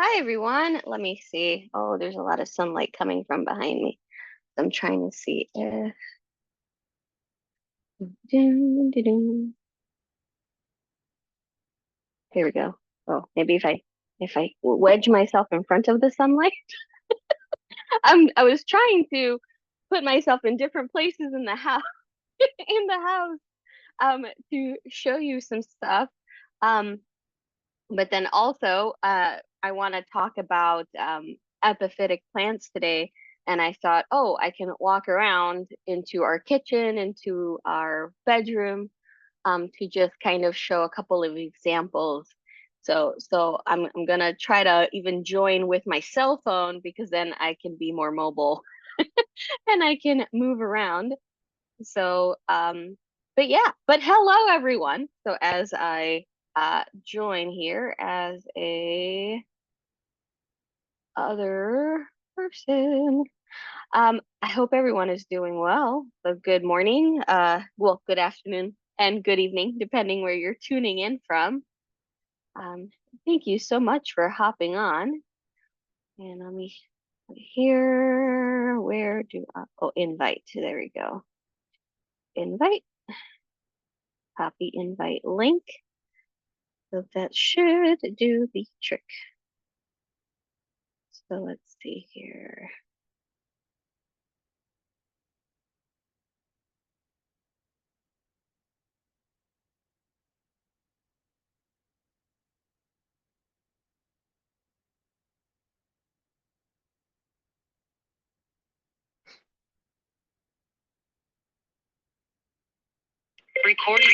Hi everyone. Let me see. Oh, there's a lot of sunlight coming from behind me. I'm trying to see if here we go. Oh, maybe if I wedge myself in front of the sunlight. I was trying to put myself in different places in the house in the house to show you some stuff. Um but then also I want to talk about epiphytic plants today. And I thought, oh, I can walk around into our kitchen, into our bedroom, to just kind of show a couple of examples. So I'm gonna try to even join with my cell phone because then I can be more mobile and I can move around. So, but yeah, but hello everyone. So as I join here as a other person, I hope everyone is doing well. So good morning, well, good afternoon and good evening, depending where you're tuning in from. Um, Thank you so much for hopping on. And let me put here, where do I, oh, invite, there we go. Invite, copy invite link. So that should do the trick. So let's see here. Recording.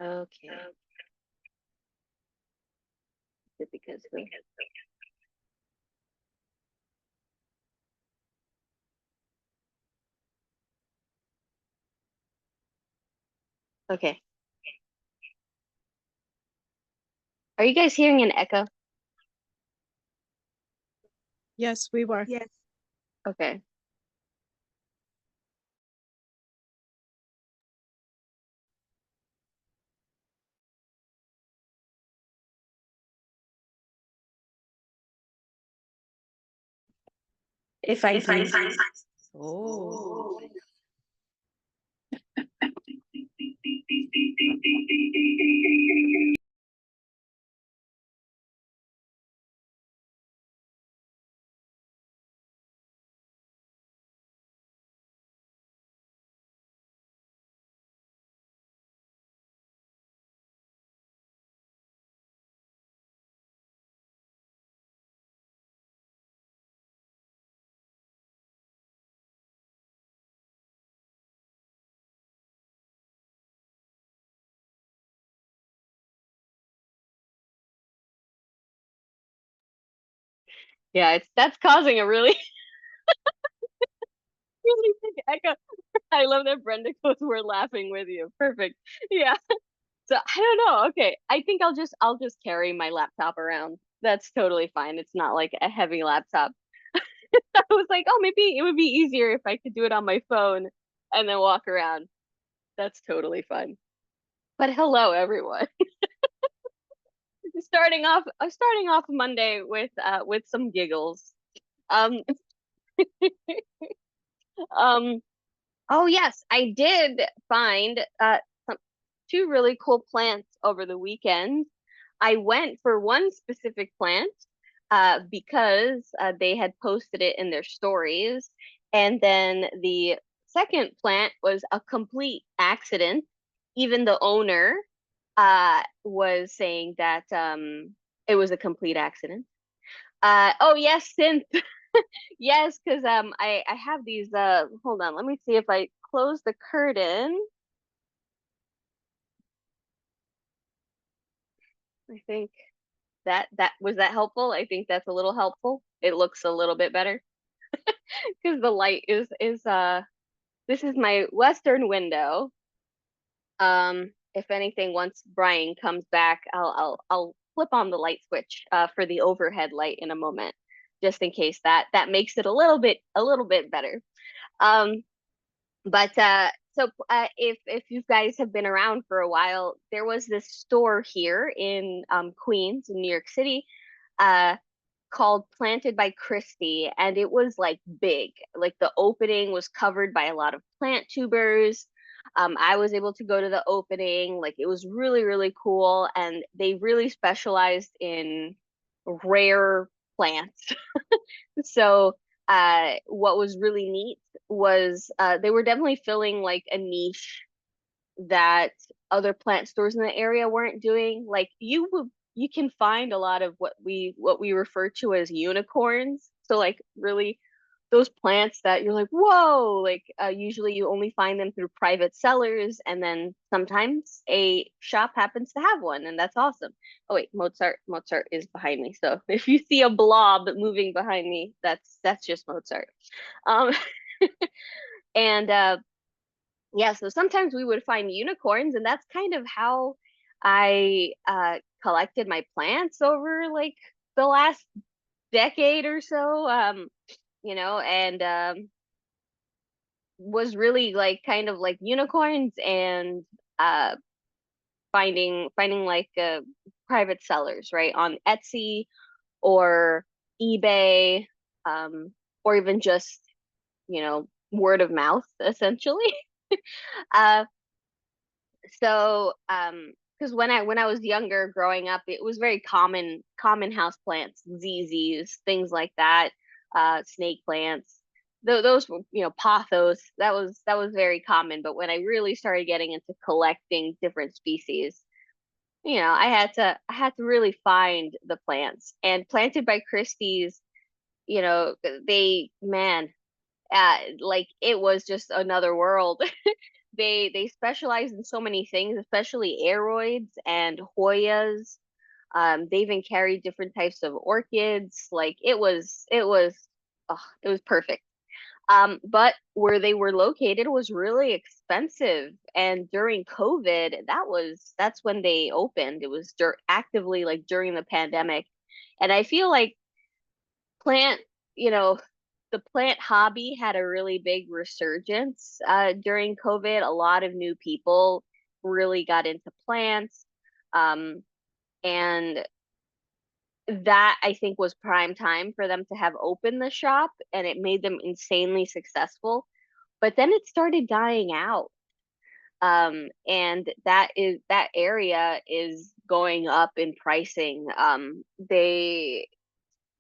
Okay. Because we okay. Are you guys hearing an echo? Yes, we were. Yes. Okay. If I do. Oh. Yeah, that's causing a really really big echo. I love that Brenda goes, "We're laughing with you." Perfect. Yeah. So I don't know. Okay. I think I'll just carry my laptop around. That's totally fine. It's not like a heavy laptop. I was like, oh, maybe it would be easier if I could do it on my phone and then walk around. That's totally fun. But hello, everyone. Starting off Monday with some giggles. Um um oh yes, I did find some two really cool plants over the weekend. I went for one specific plant because they had posted it in their stories, and then the second plant was a complete accident. Even the owner was saying that it was a complete accident. Oh yes, synth. Yes, because I have these hold on, let me see if I close the curtain. I think that was that helpful. I think that's a little helpful. It looks a little bit better because the light is this is my western window. If anything, once Brian comes back, I'll flip on the light switch for the overhead light in a moment, just in case that makes it a little bit better. Um, but if you guys have been around for a while, there was this store here in Queens in New York City, uh, called Planted by Christie, and it was like big. Like the opening was covered by a lot of plant tubers. I was able to go to the opening. Like it was really, really cool, and they really specialized in rare plants. So, what was really neat was they were definitely filling like a niche that other plant stores in the area weren't doing. Like you can find a lot of what we refer to as unicorns. So like really those plants that you're like, whoa, like usually you only find them through private sellers, and then sometimes a shop happens to have one, and that's awesome. Oh wait, Mozart is behind me. So if you see a blob moving behind me, that's just Mozart. Um, and yeah, so sometimes we would find unicorns, and that's kind of how I collected my plants over like the last decade or so. And was really like kind of like unicorns and uh finding like private sellers, right, on Etsy or eBay, um, or even just, word of mouth, essentially. Uh, because when I was younger, growing up, it was very common house plants, ZZs, things like that, snake plants. Those were, pothos. That was very common. But when I really started getting into collecting different species, I had to really find the plants. And Planted by Christie's, they man, like it was just another world. They specialize in so many things, especially aroids and Hoyas. They even carry different types of orchids. Like it was perfect. But where they were located was really expensive, and during COVID, that's when they opened. It was actively like during the pandemic, and I feel like plant, you know, the plant hobby had a really big resurgence during COVID. A lot of new people really got into plants. Um, and that I think was prime time for them to have opened the shop, and it made them insanely successful. But then it started dying out. And that area is going up in pricing.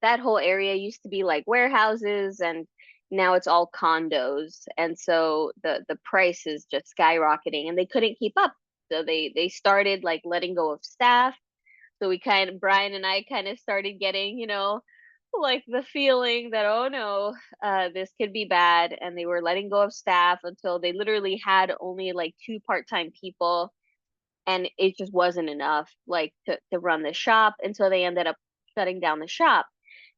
That whole area used to be like warehouses, and now it's all condos, and so the price is just skyrocketing, and they couldn't keep up, so they started like letting go of staff. So Brian and I kind of started getting, like the feeling that, oh no, this could be bad, and they were letting go of staff until they literally had only like two part-time people, and it just wasn't enough like to run the shop, and so they ended up shutting down the shop.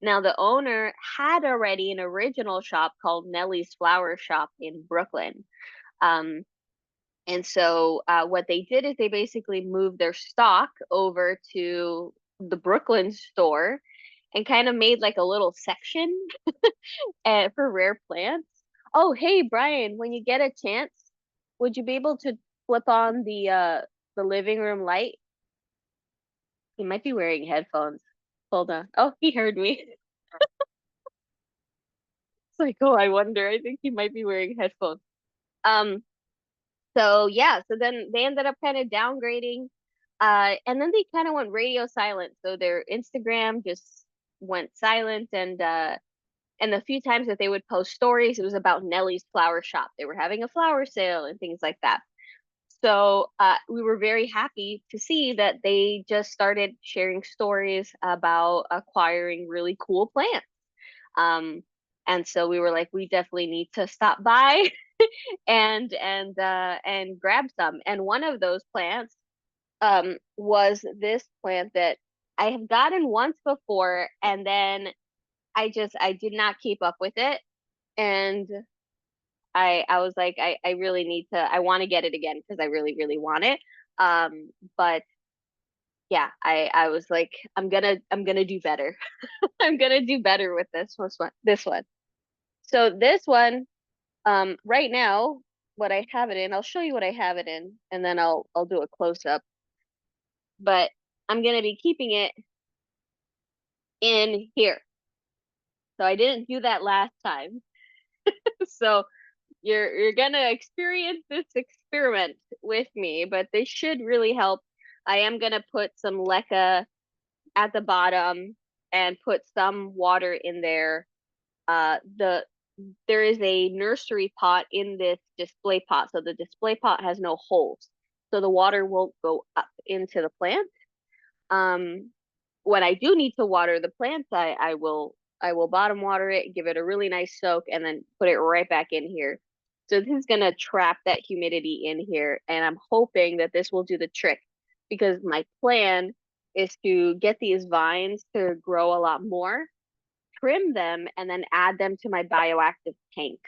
Now the owner had already an original shop called Nellie's Flower Shop in Brooklyn. um and so what they did is they basically moved their stock over to the Brooklyn store and kind of made like a little section for rare plants. Oh hey Brian, when you get a chance, would you be able to flip on the living room light? He might be wearing headphones. Hold on. Oh, he heard me. It's like, oh, I wonder. I think he might be wearing headphones. Um, so yeah, so then they ended up kind of downgrading. And then they kind of went radio silent. So their Instagram just went silent, and the few times that they would post stories, it was about Nellie's flower shop. They were having a flower sale and things like that. So we were very happy to see that they just started sharing stories about acquiring really cool plants. Um, and so we were like, we definitely need to stop by and grab some. And one of those plants was this plant that I have gotten once before, and then I did not keep up with it, and I was like, I really need to, I want to get it again because I really really want it. But yeah, I was like, I'm gonna do better. I'm gonna do better with this one. So this one. Right now, what I have it in, I'll show you what I have it in, and then I'll do a close up. But I'm gonna be keeping it in here. So I didn't do that last time. So you're gonna experience this experiment with me, but they should really help. I am gonna put some leca at the bottom and put some water in there. There is a nursery pot in this display pot, so the display pot has no holes, so the water won't go up into the plant. Um, when I do need to water the plants, I will bottom water it, give it a really nice soak, and then put it right back in here. So this is gonna trap that humidity in here, and I'm hoping that this will do the trick because my plan is to get these vines to grow a lot more, trim them, and then add them to my bioactive tank.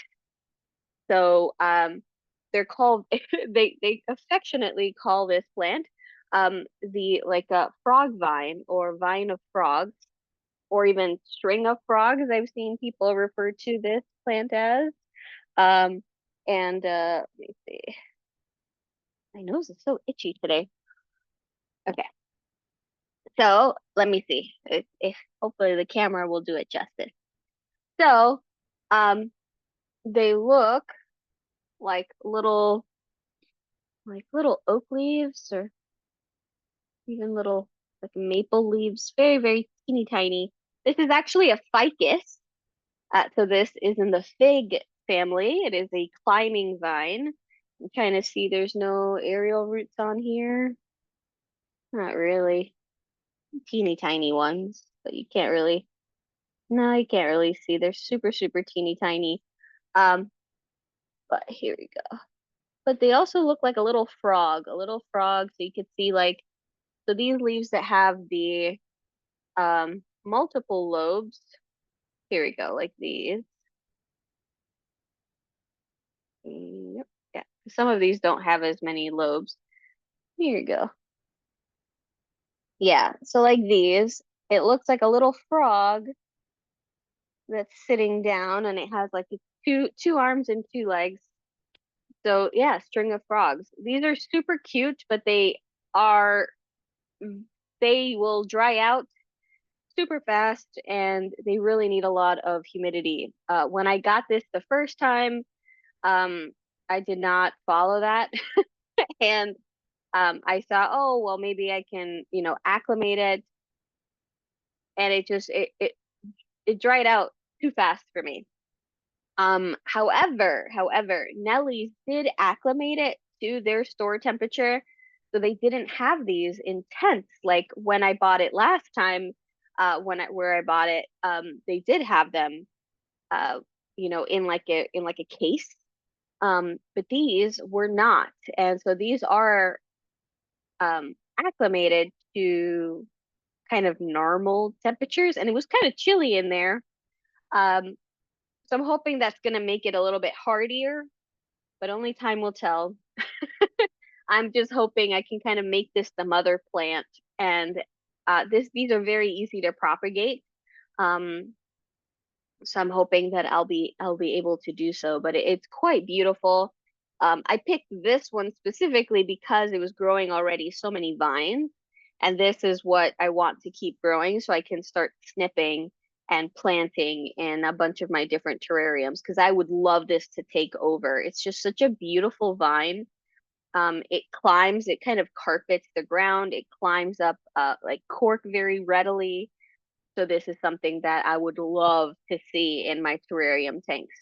So they're called they affectionately call this plant the like a frog vine or vine of frogs or even string of frogs. I've seen people refer to this plant as. Um and let me see. My nose is so itchy today. Okay. So let me see if hopefully the camera will do it justice. So um they look like little oak leaves or even little like maple leaves, very, very teeny tiny. This is actually a ficus. So this is in the fig family. It is a climbing vine. I'm trying to see there's no aerial roots on here. Not really. Teeny tiny ones, but you can't really, no, you can't really see. They're super, super teeny tiny. Um, but here we go. But they also look like a little frog. So you could see like, so these leaves that have the multiple lobes. Here we go, like these. Yep. Yeah. Some of these don't have as many lobes. Here you go. Yeah. So like these, it looks like a little frog that's sitting down and it has like two arms and two legs. So yeah, string of frogs. These are super cute, but are they will dry out super fast and they really need a lot of humidity. When I got this the first time, um, I did not follow that. And I thought, oh, well, maybe I can, acclimate it. And it dried out too fast for me. However, Nellie's did acclimate it to their store temperature. So they didn't have these intense like when I bought it last time, where I bought it, they did have them uh, in like a case. But these were not. And so these are acclimated to kind of normal temperatures, and it was kind of chilly in there. Um, so I'm hoping that's gonna make it a little bit hardier, but only time will tell. I'm just hoping I can kind of make this the mother plant, and these are very easy to propagate. Um, so I'm hoping that I'll be able to do so. But it's quite beautiful. I picked this one specifically because it was growing already so many vines, and this is what I want to keep growing so I can start snipping and planting in a bunch of my different terrariums because I would love this to take over. It's just such a beautiful vine. It kind of carpets the ground. It climbs up like cork very readily. So this is something that I would love to see in my terrarium tanks.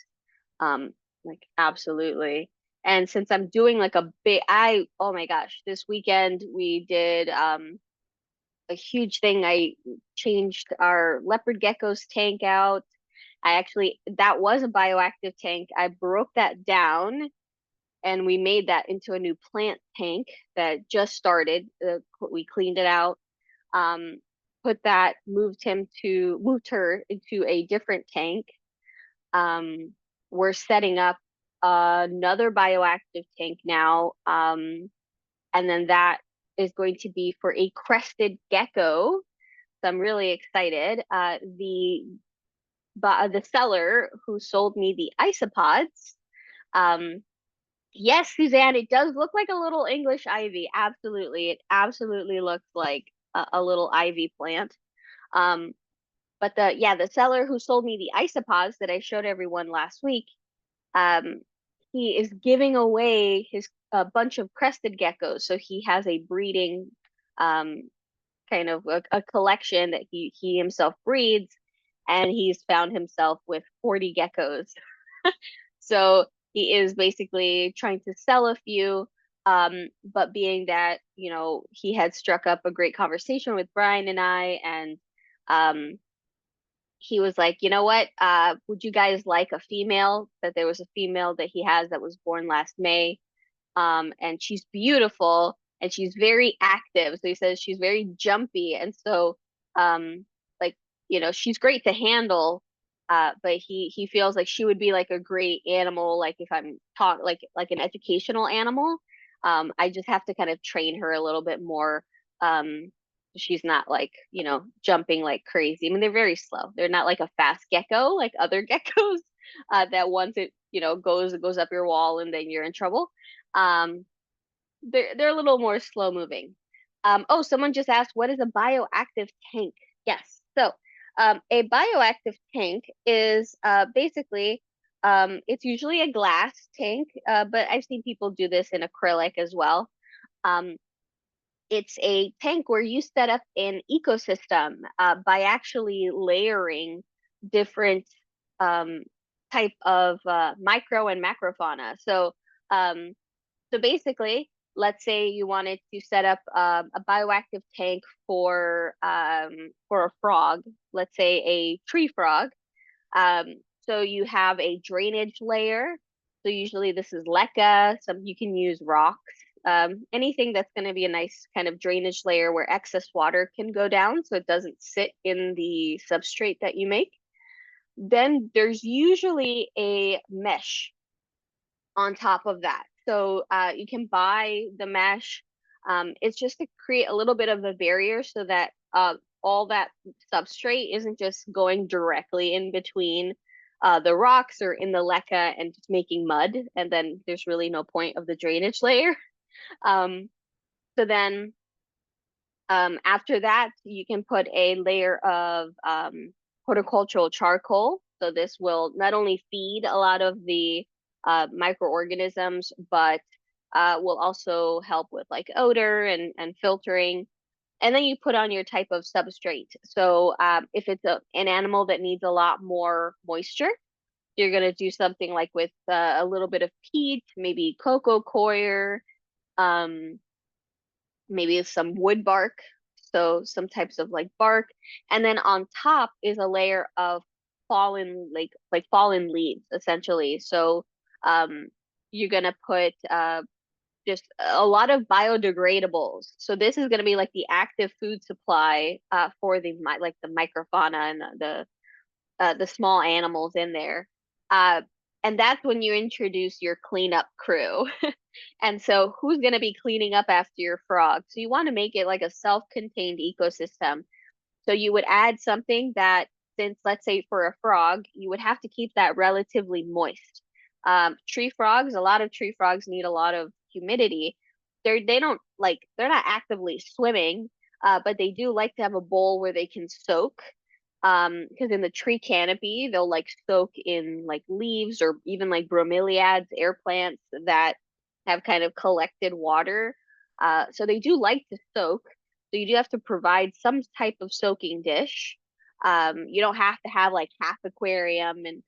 Like absolutely. And since I'm doing like a big, oh my gosh, this weekend we did a huge thing. I changed our leopard gecko's tank out. That was a bioactive tank. I broke that down and we made that into a new plant tank that just started. We cleaned it out, um, moved her into a different tank. Um, we're setting up another bioactive tank now, and then that is going to be for a crested gecko. So I'm really excited. The seller who sold me the isopods, Um, yes, Suzanne, it does look like a little English ivy. Absolutely. It absolutely looks like a little ivy plant. Um, but the seller who sold me the isopods that I showed everyone last week, um, he is giving away his a bunch of crested geckos. So he has a breeding um kind of a collection that he himself breeds, and he's found himself with 40 geckos. So he is basically trying to sell a few, but being that, he had struck up a great conversation with Brian and I, and um, he was like, you know what? Would you guys like a female? That there was a female that he has that was born last May, and she's beautiful and she's very active. So he says she's very jumpy, and so um, like she's great to handle. But he feels like she would be like a great animal, like if I'm taught like an educational animal. I just have to kind of train her a little bit more. Um, she's not like jumping like crazy. I mean, they're very slow. They're not like a fast gecko like other geckos that once it goes up your wall and then you're in trouble. Um, they're a little more slow moving. Oh, someone just asked, what is a bioactive tank? Yes. So, a bioactive tank is basically it's usually a glass tank, but I've seen people do this in acrylic as well. Um, it's a tank where you set up an ecosystem by actually layering different um, type of micro and macrofauna. Um, so basically, let's say you wanted to set up a bioactive tank for a frog, let's say a tree frog. So you have a drainage layer. So usually this is leca. Some you can use rocks. Anything that's going to be a nice kind of drainage layer where excess water can go down, so it doesn't sit in the substrate that you make. Then there's usually a mesh on top of that. So you can buy the mesh. It's just to create a little bit of a barrier so that all that substrate isn't just going directly in between the rocks or in the leca and just making mud. And then there's really no point of the drainage layer. Um, so then after that, you can put a layer of horticultural charcoal. So this will not only feed a lot of the microorganisms, but will also help with like odor and filtering. And then you put on your type of substrate. So if it's an animal that needs a lot more moisture, you're going to do something like with a little bit of peat, maybe cocoa coir, um, maybe some wood bark, so some types of like bark, and then on top is a layer of fallen like fallen leaves essentially. So um you're gonna put just a lot of biodegradables. So this is gonna be like the active food supply for like the microfauna and the small animals in there. Uh, and that's when you introduce your cleanup crew. And so who's going to be cleaning up after your frog? So you want to make it like a self-contained ecosystem. So you would add something that, since let's say for a frog, you would have to keep that relatively moist. Tree frogs, a lot of tree frogs need a lot of humidity. They don't like they're not actively swimming, but they do like to have a bowl where they can soak. Because in the tree canopy, they'll like soak in like leaves or even like bromeliads, air plants that have kind of collected water. So they do like to soak. So you do have to provide some type of soaking dish. You don't have to have like half aquarium and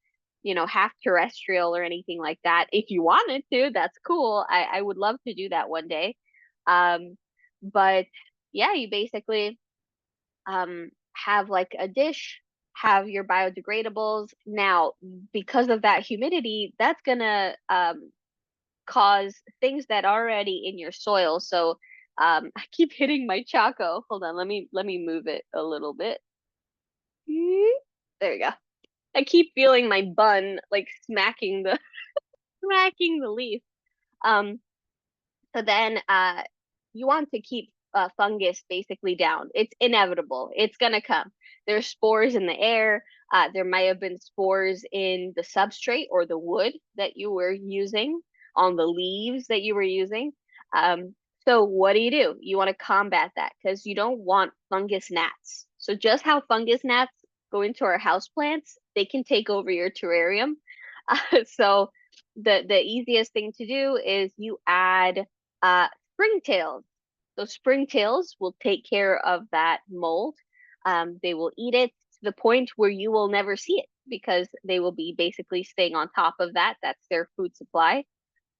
half terrestrial or anything like that. If you wanted to, that's cool. I would love to do that one day. But yeah, you basically have like a dish, have your biodegradables. Now, because of that humidity, that's gonna cause things that are already in your soil. So I keep hitting my Chaco. Hold on, let me move it a little bit. There we go. I keep feeling my bun like smacking the smacking the leaf. Um, so then you want to keep fungus basically down. It's inevitable. It's gonna come. There's spores in the air. There might have been spores in the substrate or the wood that you were using, on the leaves that you were using. Um, so what do? You want to combat that because you don't want fungus gnats. So just how fungus gnats go into our house plants, they can take over your terrarium. So the easiest thing to do is you add springtails. Those springtails will take care of that mold. They will eat it to the point where you will never see it because they will be basically staying on top of that. That's their food supply.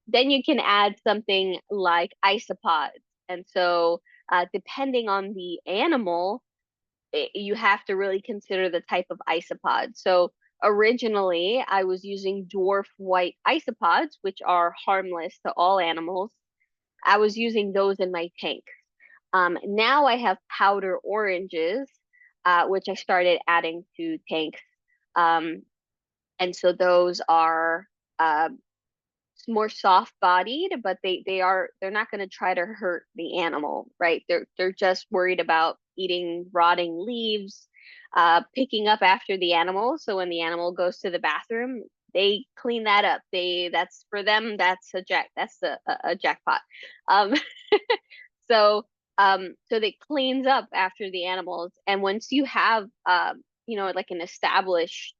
Then you can add something like isopods. And so, depending on the animal, you have to really consider the type of isopod. So, originally, I was using dwarf white isopods, which are harmless to all animals. I was using those in my tank. Now I have powder oranges, which I started adding to tanks. Um, and so those are uh, more soft bodied, but they're not going to try to hurt the animal, right? They're just worried about eating rotting leaves, picking up after the animal. So when the animal goes to the bathroom, they clean that up. That's for them. That's a jackpot. Um, so so they cleans up after the animals, and once you have like an established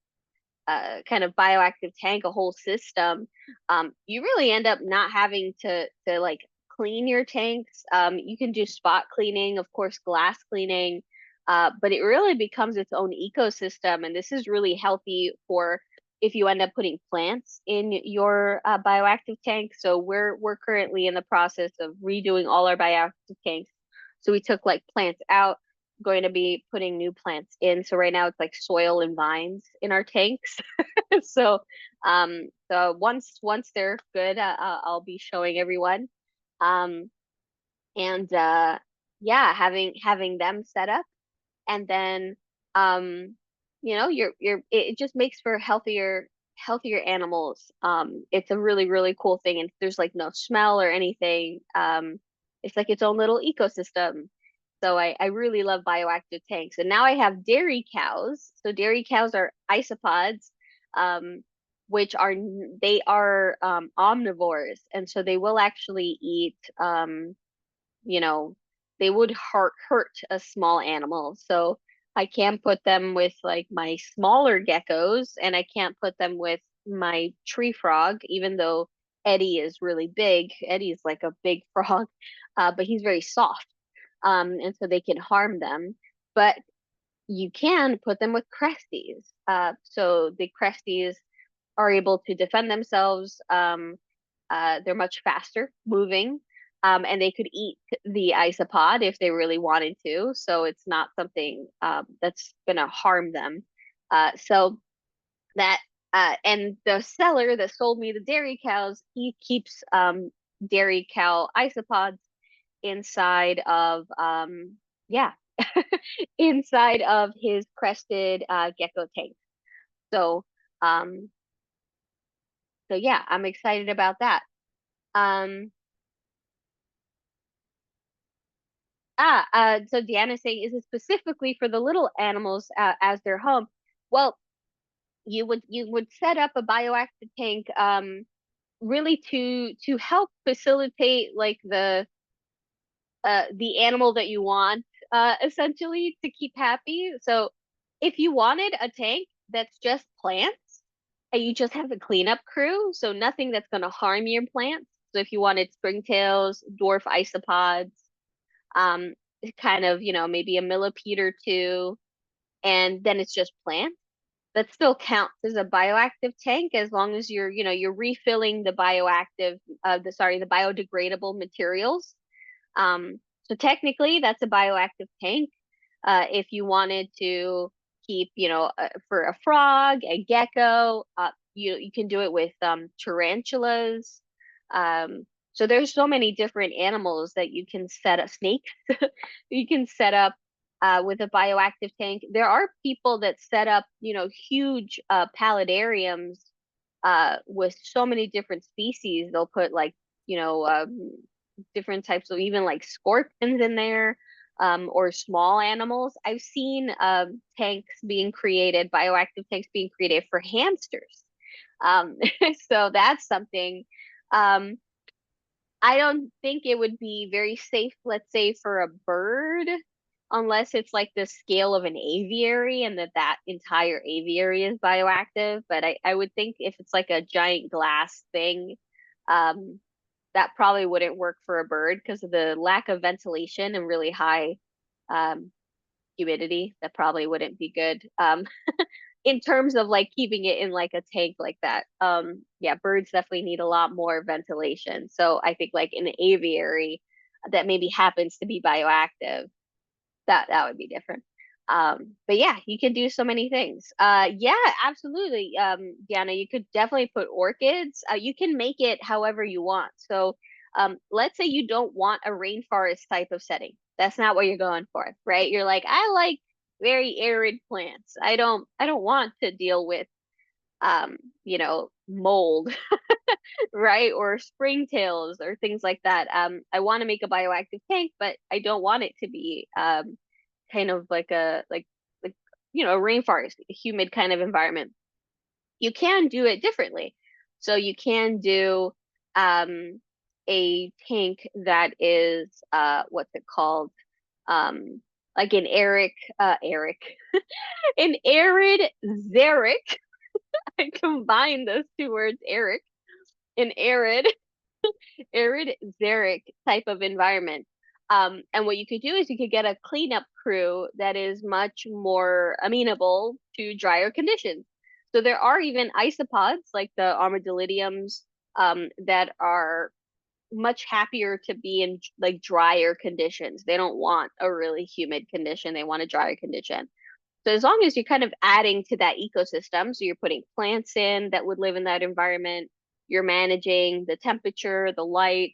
kind of bioactive tank, a whole system, you really end up not having to like clean your tanks. You can do spot cleaning, of course, glass cleaning, but it really becomes its own ecosystem, and this is really healthy for if you end up putting plants in your bioactive tank. So we're currently in the process of redoing all our bioactive tanks. So we took like plants out, going to be putting new plants in. So right now it's like soil and vines in our tanks. So once they're good, I'll be showing everyone. Um, and yeah, having them set up, and then it just makes for healthier animals. It's a really cool thing, and there's like no smell or anything. It's like its own little ecosystem. So I really love bioactive tanks. And now I have dairy cows. So dairy cows are isopods, um, which they are omnivores, and so they will actually eat you know, they would hurt a small animal. So I can't put them with like my smaller geckos, and I can't put them with my tree frog, even though Eddie is really big. Eddie's like a big frog, but he's very soft. And so they can harm them. But you can put them with cresties. So the cresties are able to defend themselves. They're much faster moving, and they could eat the isopod if they really wanted to. So it's not something that's going to harm them. So that and the seller that sold me the dairy cows, he keeps dairy cow isopods inside of yeah inside of his crested gecko tank. So um so yeah, I'm excited about that. Um so Deanna's saying, is it specifically for the little animals as their home? Well, you would set up a bioactive tank really to help facilitate like the animal that you want essentially to keep happy. So if you wanted a tank that's just plants and you just have a cleanup crew, so nothing that's going to harm your plants. So if you wanted springtails, dwarf isopods, um, kind of, maybe a millipede or two, and then it's just plants. That still counts as a bioactive tank as long as you're refilling the the biodegradable materials. So technically, that's a bioactive tank. If you wanted to keep, for a frog, a gecko, you can do it with tarantulas. Um, so there's so many different animals that you can set up, snakes, you can set up with a bioactive tank. There are people that set up, huge paludariums with so many different species. They'll put like, you know, different types of even like scorpions in there. or small animals. I've seen tanks being created, bioactive tanks being created for hamsters. Um, so that's something. Um, I don't think it would be very safe, let's say, for a bird, unless it's like the scale of an aviary and that entire aviary is bioactive. But I would think if it's like a giant glass thing, um, that probably wouldn't work for a bird because of the lack of ventilation and really high um, humidity. That probably wouldn't be good. In terms of like keeping it in like a tank like that. Yeah, birds definitely need a lot more ventilation. So I think like in an aviary that maybe happens to be bioactive, that would be different. But yeah, you can do so many things. Yeah, absolutely. Diana, you could definitely put orchids. You can make it however you want. So, let's say you don't want a rainforest type of setting. That's not what you're going for, right? You're like, I like very arid plants. I don't want to deal with um, mold, right? Or springtails or things like that. I want to make a bioactive tank, but I don't want it to be kind of like like a rainforest, a humid kind of environment. You can do it differently. So you can do um a tank that is what's it called? Like an Eric an arid xeric. I combined those two words, Eric, an arid xeric type of environment. And what you could do is you could get a cleanup crew that is much more amenable to drier conditions. So there are even isopods like the armadillidiums that are much happier to be in like drier conditions. They don't want a really humid condition. They want a drier condition. So as long as you're kind of adding to that ecosystem, so you're putting plants in that would live in that environment, you're managing the temperature, the light,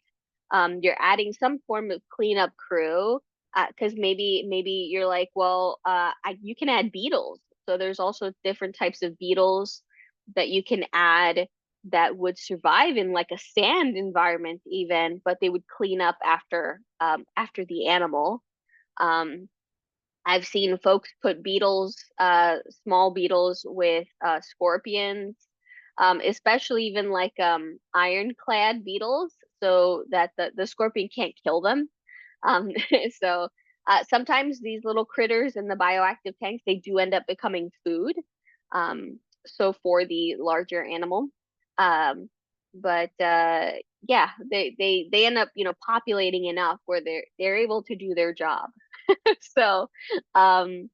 you're adding some form of cleanup crew, because maybe you're like, well, you can add beetles. So there's also different types of beetles that you can add that would survive in like a sand environment even, but they would clean up after the animal. Um, I've seen folks put beetles, small beetles with scorpions, especially even like ironclad beetles, so that the scorpion can't kill them. Um, so sometimes these little critters in the bioactive tanks, they do end up becoming food. So for the larger animal. Um, but yeah, they end up, populating enough where they're able to do their job. So, um,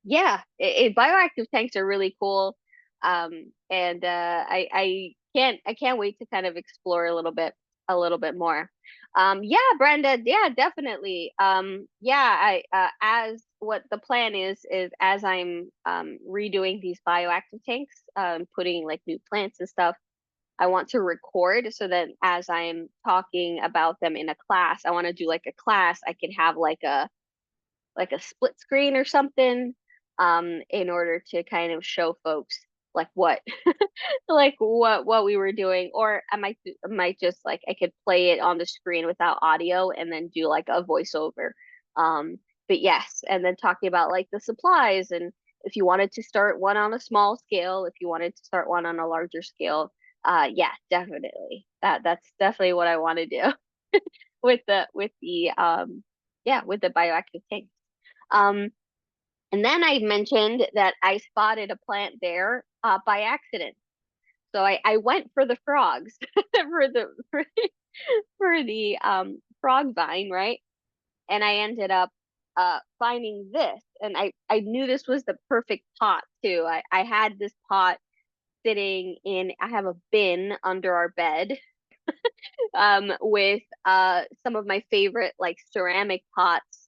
yeah, bioactive tanks are really cool. And I can't wait to kind of explore a little bit more. Yeah, Brenda, yeah, definitely. Yeah, as what the plan is as I'm redoing these bioactive tanks, putting like new plants and stuff. I want to record so that as I'm talking about them in a class, I want to do like a class. I can have like a split screen or something in order to kind of show folks like what like what we were doing, or I might just like I could play it on the screen without audio and then do like a voiceover. But yes, and then talking about like the supplies, and if you wanted to start one on a small scale, if you wanted to start one on a larger scale, yeah, definitely that's definitely what I want to do with the yeah, with the bioactive tank. um, and then I mentioned that I spotted a plant there by accident. So I went for the frogs for the frog vine, right? And I ended up finding this, and I knew this was the perfect pot too. I had this pot sitting in. I have a bin under our bed with some of my favorite like ceramic pots.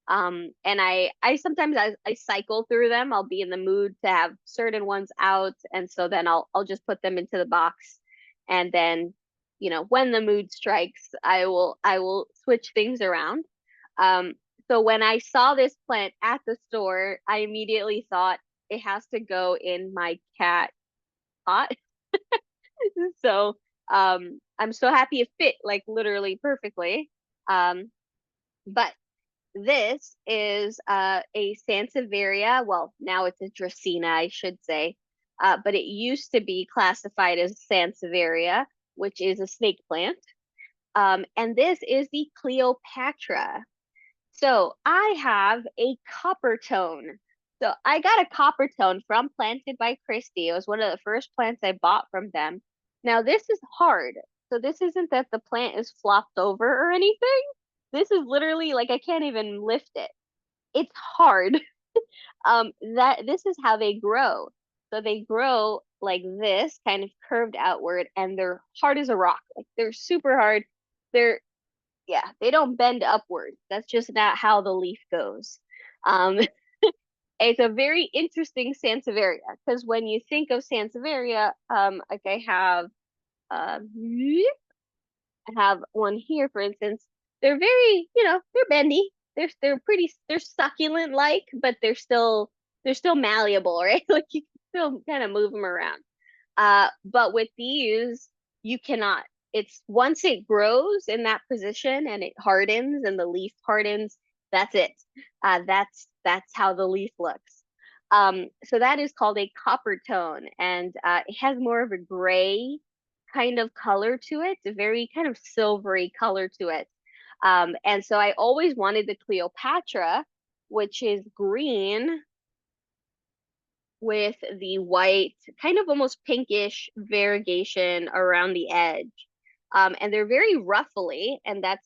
And I sometimes I cycle through them. I'll be in the mood to have certain ones out, and so then I'll just put them into the box, and then when the mood strikes, I will switch things around. Um, so when I saw this plant at the store, I immediately thought it has to go in my cat pot. So I'm so happy it fit like literally perfectly. But this is a Sansevieria. Well, now it's a Dracaena, I should say. But it used to be classified as Sansevieria, which is a snake plant. And this is the Cleopatra. So I have a copper tone. So I got a copper tone from Planted by Christie. It was one of the first plants I bought from them. Now this is hard. So this isn't that the plant is flopped over or anything. This is literally like I can't even lift it. It's hard. That this is how they grow. So they grow like this, kind of curved outward, and they're hard as a rock. Like they're super hard. They're yeah, they don't bend upward. That's just not how the leaf goes. Um, it's a very interesting Sansevieria because when you think of Sansevieria, like um, I have one here, for instance. They're very, they're bendy. They're succulent like, but they're still malleable, right? Like you can still kind of move them around. But with these, you cannot. It's once it grows in that position and it hardens and the leaf hardens, that's it. That's how the leaf looks. So that is called a copper tone, and it has more of a gray kind of color to it, a very kind of silvery color to it. And so I always wanted the Cleopatra, which is green with the white, kind of almost pinkish variegation around the edge. And they're very ruffly, and that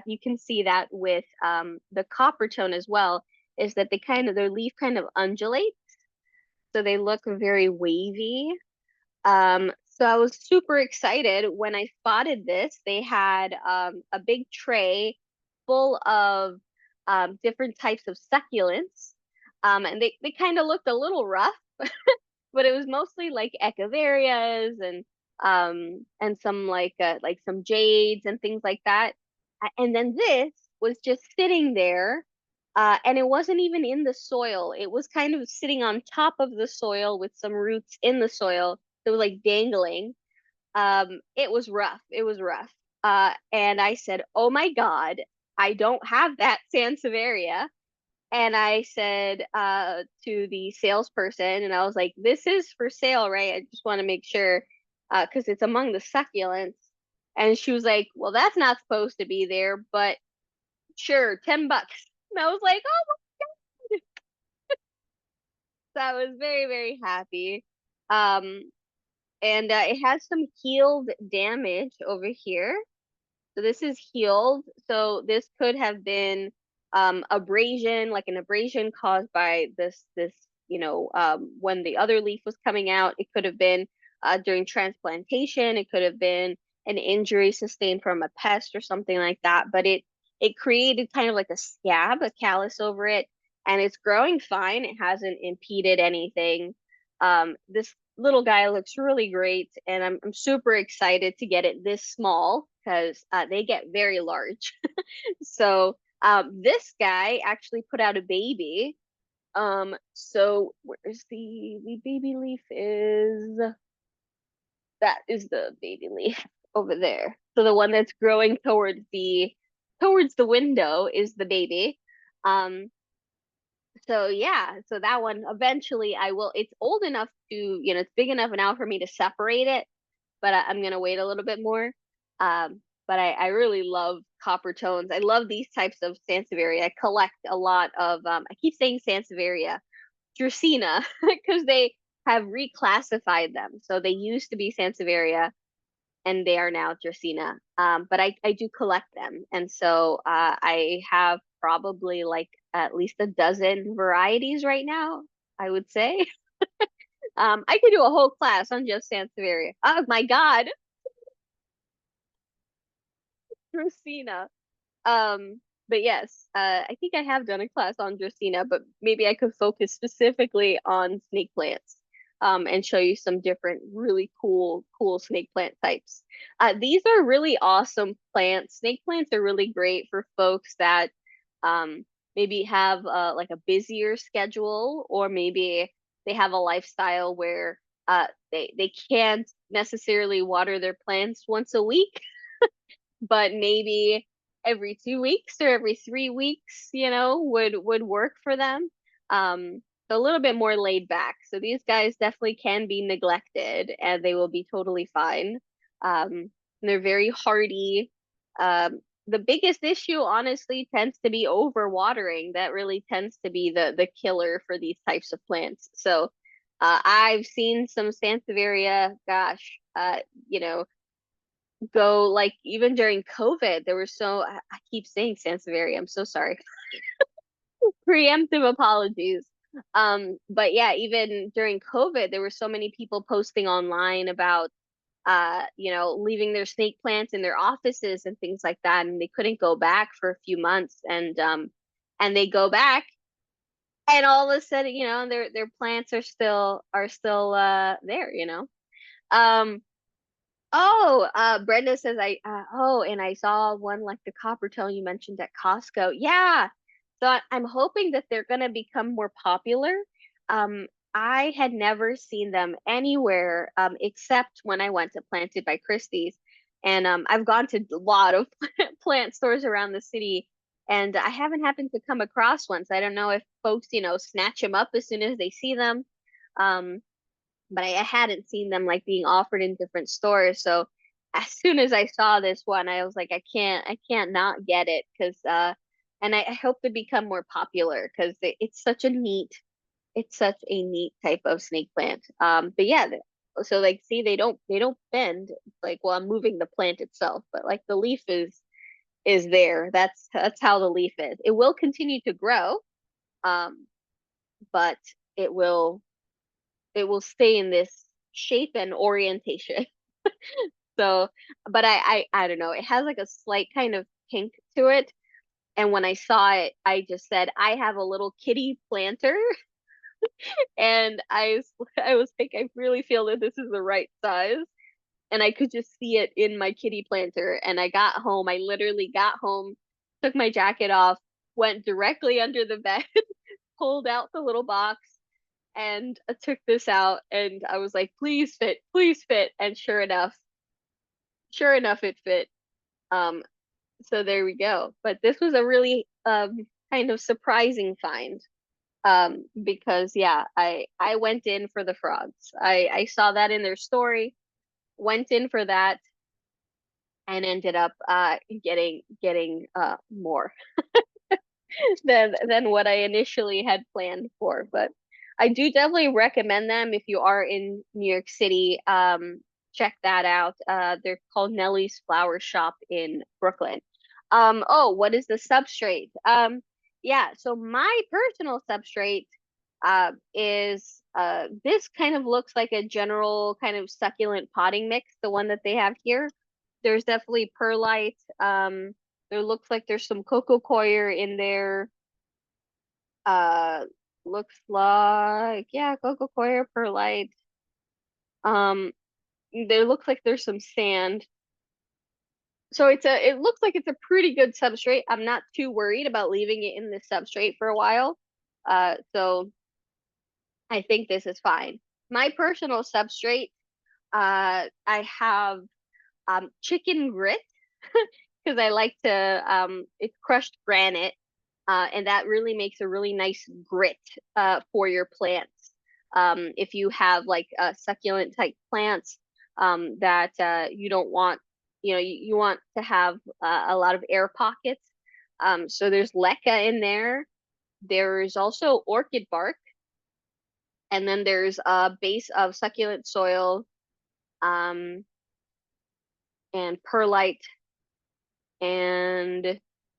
you can see that with the copper tone as well, is that their leaf kind of undulates, so they look very wavy. So I was super excited when I spotted this. They had a big tray full of different types of succulents. And they kind of looked a little rough, but it was mostly like echeverias and some like some jades and things like that. And then this was just sitting there, and it wasn't even in the soil. It was kind of sitting on top of the soil with some roots in the soil that was like dangling. It was rough. It was rough. And I said, "Oh my God, I don't have that Sansevieria." And I said to the salesperson, and I was like, "This is for sale, right? I just want to make sure, because it's among the succulents." And she was like, "Well, that's not supposed to be there, but sure, $10." And I was like, "Oh." So I was very, very happy. Um, and it has some healed damage over here. So this is healed. So this could have been abrasion, like an abrasion caused by this, when the other leaf was coming out. It could have been during transplantation. It could have been an injury sustained from a pest or something like that. But it created kind of like a scab, a callus over it, and it's growing fine. It hasn't impeded anything. This little guy looks really great, and I'm super excited to get it this small because they get very large. So this guy actually put out a baby. So where's the baby leaf is that is the baby leaf over there. So the one that's growing towards the window is the baby. Um, so yeah, so that one eventually I will. It's old enough to, it's big enough now for me to separate it, but I'm gonna wait a little bit more. But I really love copper tones. I love these types of Sansevieria. I collect a lot of I keep saying Sansevieria, Dracaena, because they have reclassified them. So they used to be Sansevieria and they are now Dracaena. But I do collect them, and so I have probably like at least a dozen varieties right now, I would say. I could do a whole class on just Sansevieria. Oh my God, Dracaena. But yes, I think I have done a class on Dracaena, but maybe I could focus specifically on snake plants, and show you some different really cool snake plant types. These are really awesome plants. Snake plants are really great for folks that, maybe have like a busier schedule, or maybe they have a lifestyle where they can't necessarily water their plants once a week, but maybe every 2 weeks or every 3 weeks, would work for them. So a little bit more laid back. So these guys definitely can be neglected and they will be totally fine. They're very hardy. The biggest issue, honestly, tends to be overwatering. That really tends to be the killer for these types of plants. So I've seen some Sansevieria, gosh, you know, go like even during COVID, there were I keep saying Sansevieria, I'm so sorry. Preemptive apologies. But yeah, even during COVID, there were so many people posting online about leaving their snake plants in their offices and things like that, and they couldn't go back for a few months, and they go back, and all of a sudden, their plants are still there. Um, Oh, Brenda says and I saw one like the copper tone you mentioned at Costco. Yeah. So I'm hoping that they're gonna become more popular. Um, I had never seen them anywhere, except when I went to Planted by Christie's. And I've gone to a lot of plant stores around the city, and I haven't happened to come across one. So I don't know if folks, snatch them up as soon as they see them. Um, but I hadn't seen them like being offered in different stores. So as soon as I saw this one, I was like, I can't not get it and I hope to become more popular because it's such a neat type of snake plant. But yeah, so like, see, they don't bend. It's like, well, I'm moving the plant itself, but like the leaf is there. That's how the leaf is. It will continue to grow, um, but it will it will stay in this shape and orientation. So, but I don't know. It has like a slight kind of pink to it. And when I saw it, I just said, I have a little kitty planter. And I was like, I really feel that this is the right size. And I could just see it in my kitty planter. And I literally got home, took my jacket off, went directly under the bed, pulled out the little box, and I took this out, and I was like, please fit. And sure enough, it fit. Um, so there we go. But this was a really kind of surprising find. Because yeah, I went in for the frogs. I saw that in their story, went in for that, and ended up getting more than what I initially had planned for. But I do definitely recommend them if you are in New York City. Check that out. They're called Nellie's Flower Shop in Brooklyn. Oh, what is the substrate? Yeah, so my personal substrate is this kind of looks like a general kind of succulent potting mix, the one that they have here. There's definitely perlite. There looks like there's some coco coir in there. Uh, looks like, yeah, coco coir, perlite. Um, there looks like there's some sand. So it looks like it's a pretty good substrate. I'm not too worried about leaving it in this substrate for a while. So I think this is fine. My personal substrate, I have chicken grit because I like to it's crushed granite, and that really makes a really nice grit for your plants. If you have like succulent type plants that you don't want, you want to have a lot of air pockets. So there's leca in there. There's also orchid bark, and then there's a base of succulent soil, um, and perlite, and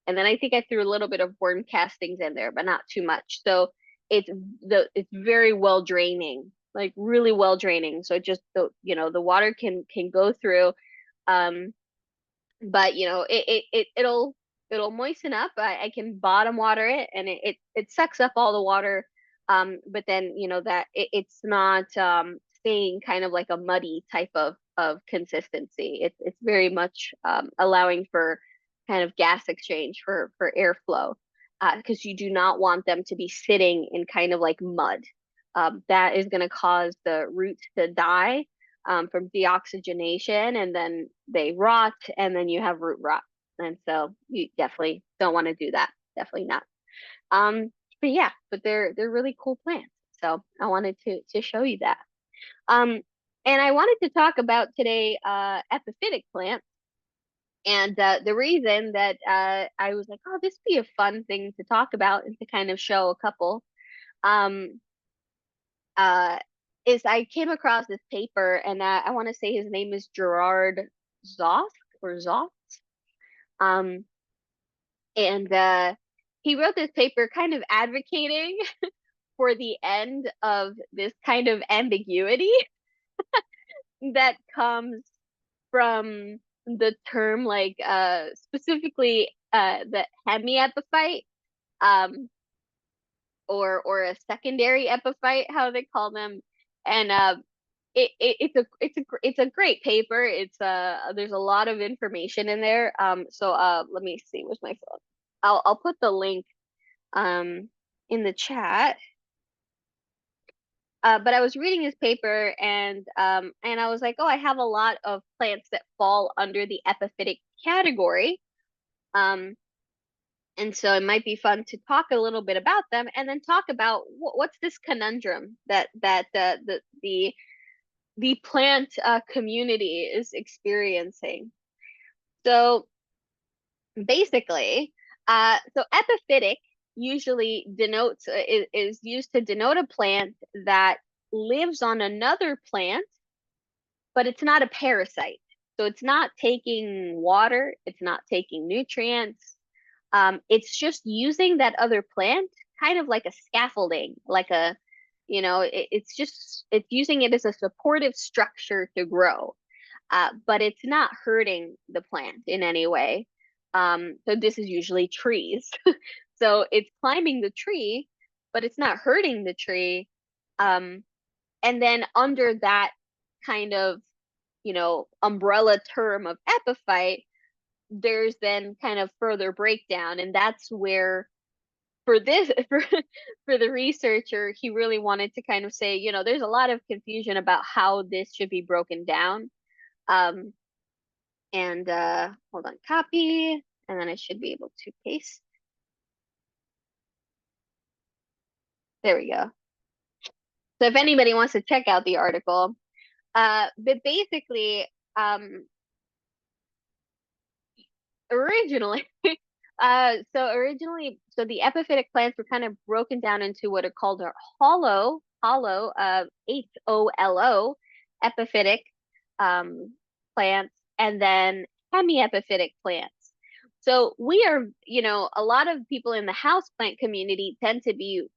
then I think I threw a little bit of worm castings in there, but not too much. So it's very well draining, like really well draining. So it just the water can go through. Um, but it'll moisten up. I can bottom water it, and it sucks up all the water. But then that it's not staying kind of like a muddy type of consistency. It's very much allowing for kind of gas exchange for airflow, because you do not want them to be sitting in kind of like mud. That is going to cause the roots to die from deoxygenation, and then they rot, and then you have root rot. And so you definitely don't want to do that. Definitely not. Um, but yeah, but they're really cool plants. So I wanted to show you that. Um, and I wanted to talk about today epiphytic plants. And the reason that I was like, oh, this would be a fun thing to talk about and to kind of show a couple um, uh, is I came across this paper, and I want to say his name is Gerard Zoff or Zoff. Um, and he wrote this paper kind of advocating for the end of this kind of ambiguity that comes from the term, like specifically the hemiepiphyte, um or a secondary epiphyte, how they call them. And it's a great paper. It's there's a lot of information in there. So let me see, where's my phone? I'll put the link um in the chat. But I was reading his paper, and I was like, oh, I have a lot of plants that fall under the epiphytic category. Um, and so it might be fun to talk a little bit about them, and then talk about what's this conundrum that the plant community is experiencing. So basically, so epiphytic usually denotes is used to denote a plant that lives on another plant, but it's not a parasite. So it's not taking water, it's not taking nutrients. It's just using that other plant kind of like a scaffolding, like a, it's using it as a supportive structure to grow. But it's not hurting the plant in any way. So this is usually trees. So it's climbing the tree, but it's not hurting the tree. Um, and then under that kind of, umbrella term of epiphyte, there's then kind of further breakdown. And that's where for this for the researcher, he really wanted to kind of say, there's a lot of confusion about how this should be broken down. Um, and hold on, copy, and then I should be able to paste. There we go. So if anybody wants to check out the article, but basically, um, originally, so the epiphytic plants were kind of broken down into what are called a HOLO, epiphytic plants, and then hemiepiphytic plants. So we are, a lot of people in the houseplant community tend to be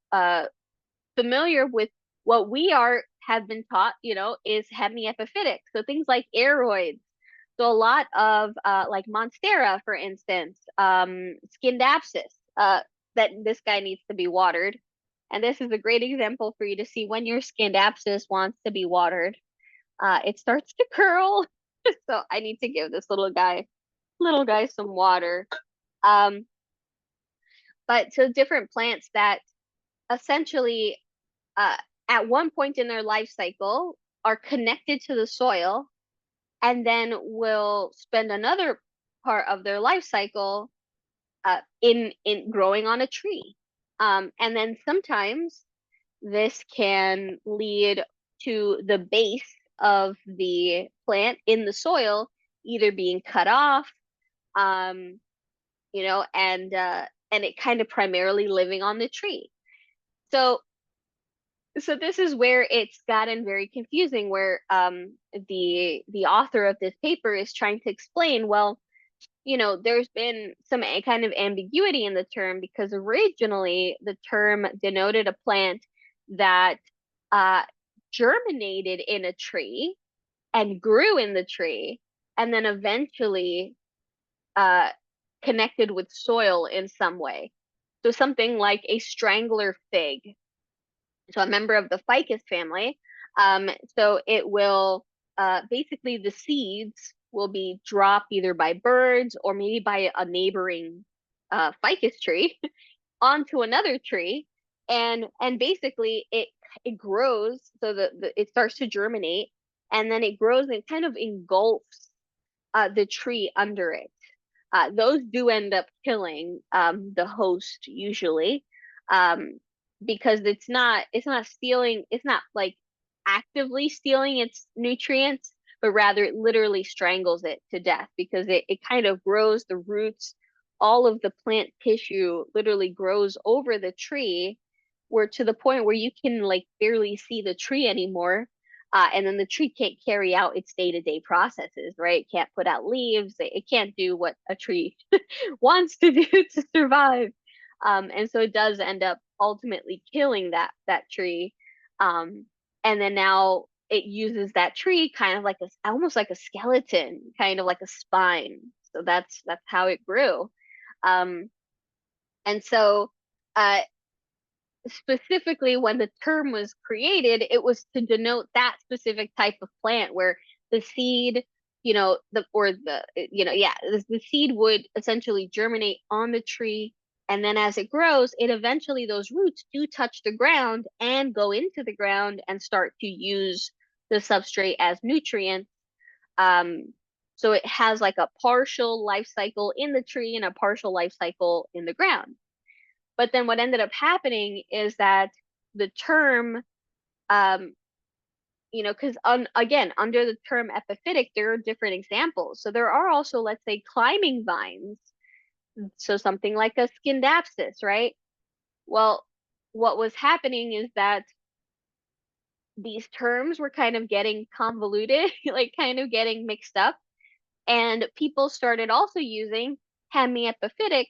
familiar with what we have been taught, is hemiepiphytic. So things like aroids. So a lot of like Monstera, for instance, Scindapsus, that this guy needs to be watered. And this is a great example for you to see when your Scindapsus wants to be watered. It starts to curl. So I need to give this little guy some water. Um, but so different plants that essentially uh, at one point in their life cycle are connected to the soil, and then will spend another part of their life cycle in growing on a tree. And then sometimes this can lead to the base of the plant in the soil either being cut off, um, and it kind of primarily living on the tree. So so this is where it's gotten very confusing, where the author of this paper is trying to explain, well, there's been some kind of ambiguity in the term, because originally the term denoted a plant that uh, germinated in a tree and grew in the tree, and then eventually uh, connected with soil in some way. So something like a strangler fig, so a member of the ficus family. So it will basically, the seeds will be dropped either by birds or maybe by a neighboring ficus tree onto another tree, and basically it grows, so it starts to germinate, and then it grows and kind of engulfs the tree under it. those do end up killing the host usually, um, because it's not stealing, it's not like actively stealing its nutrients, but rather it literally strangles it to death because it kind of grows the roots, all of the plant tissue literally grows over the tree, where to the point where you can like barely see the tree anymore. And then the tree can't carry out its day-to-day processes, right? It can't put out leaves. It can't do what a tree wants to do to survive. And so it does end up ultimately killing that tree. Um, and then now it uses that tree kind of like almost like a skeleton, kind of like a spine. So that's how it grew. Um, and so uh, specifically when the term was created, it was to denote that specific type of plant where the seed, the seed would essentially germinate on the tree. And then as it grows, it eventually, those roots do touch the ground and go into the ground and start to use the substrate as nutrients. Um, so it has like a partial life cycle in the tree and a partial life cycle in the ground. But then what ended up happening is that the term, um, because again, under the term epiphytic, there are different examples. So there are also, let's say, climbing vines. So something like a scindapsus, right? Well, what was happening is that these terms were kind of getting convoluted, like kind of getting mixed up. And people started also using hemiepiphytic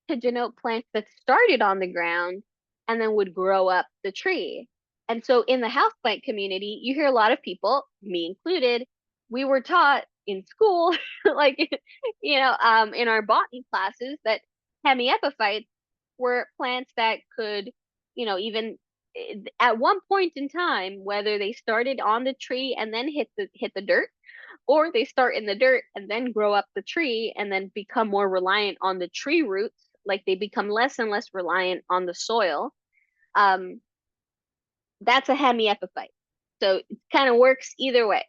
to denote plants that started on the ground and then would grow up the tree. And so in the houseplant community, you hear a lot of people, me included, we were taught in school, like, in our botany classes, that hemiepiphytes were plants that could, even at one point in time, whether they started on the tree and then hit the dirt, or they start in the dirt and then grow up the tree and then become more reliant on the tree roots, like they become less and less reliant on the soil. Um, that's a hemiepiphyte. So it kind of works either way.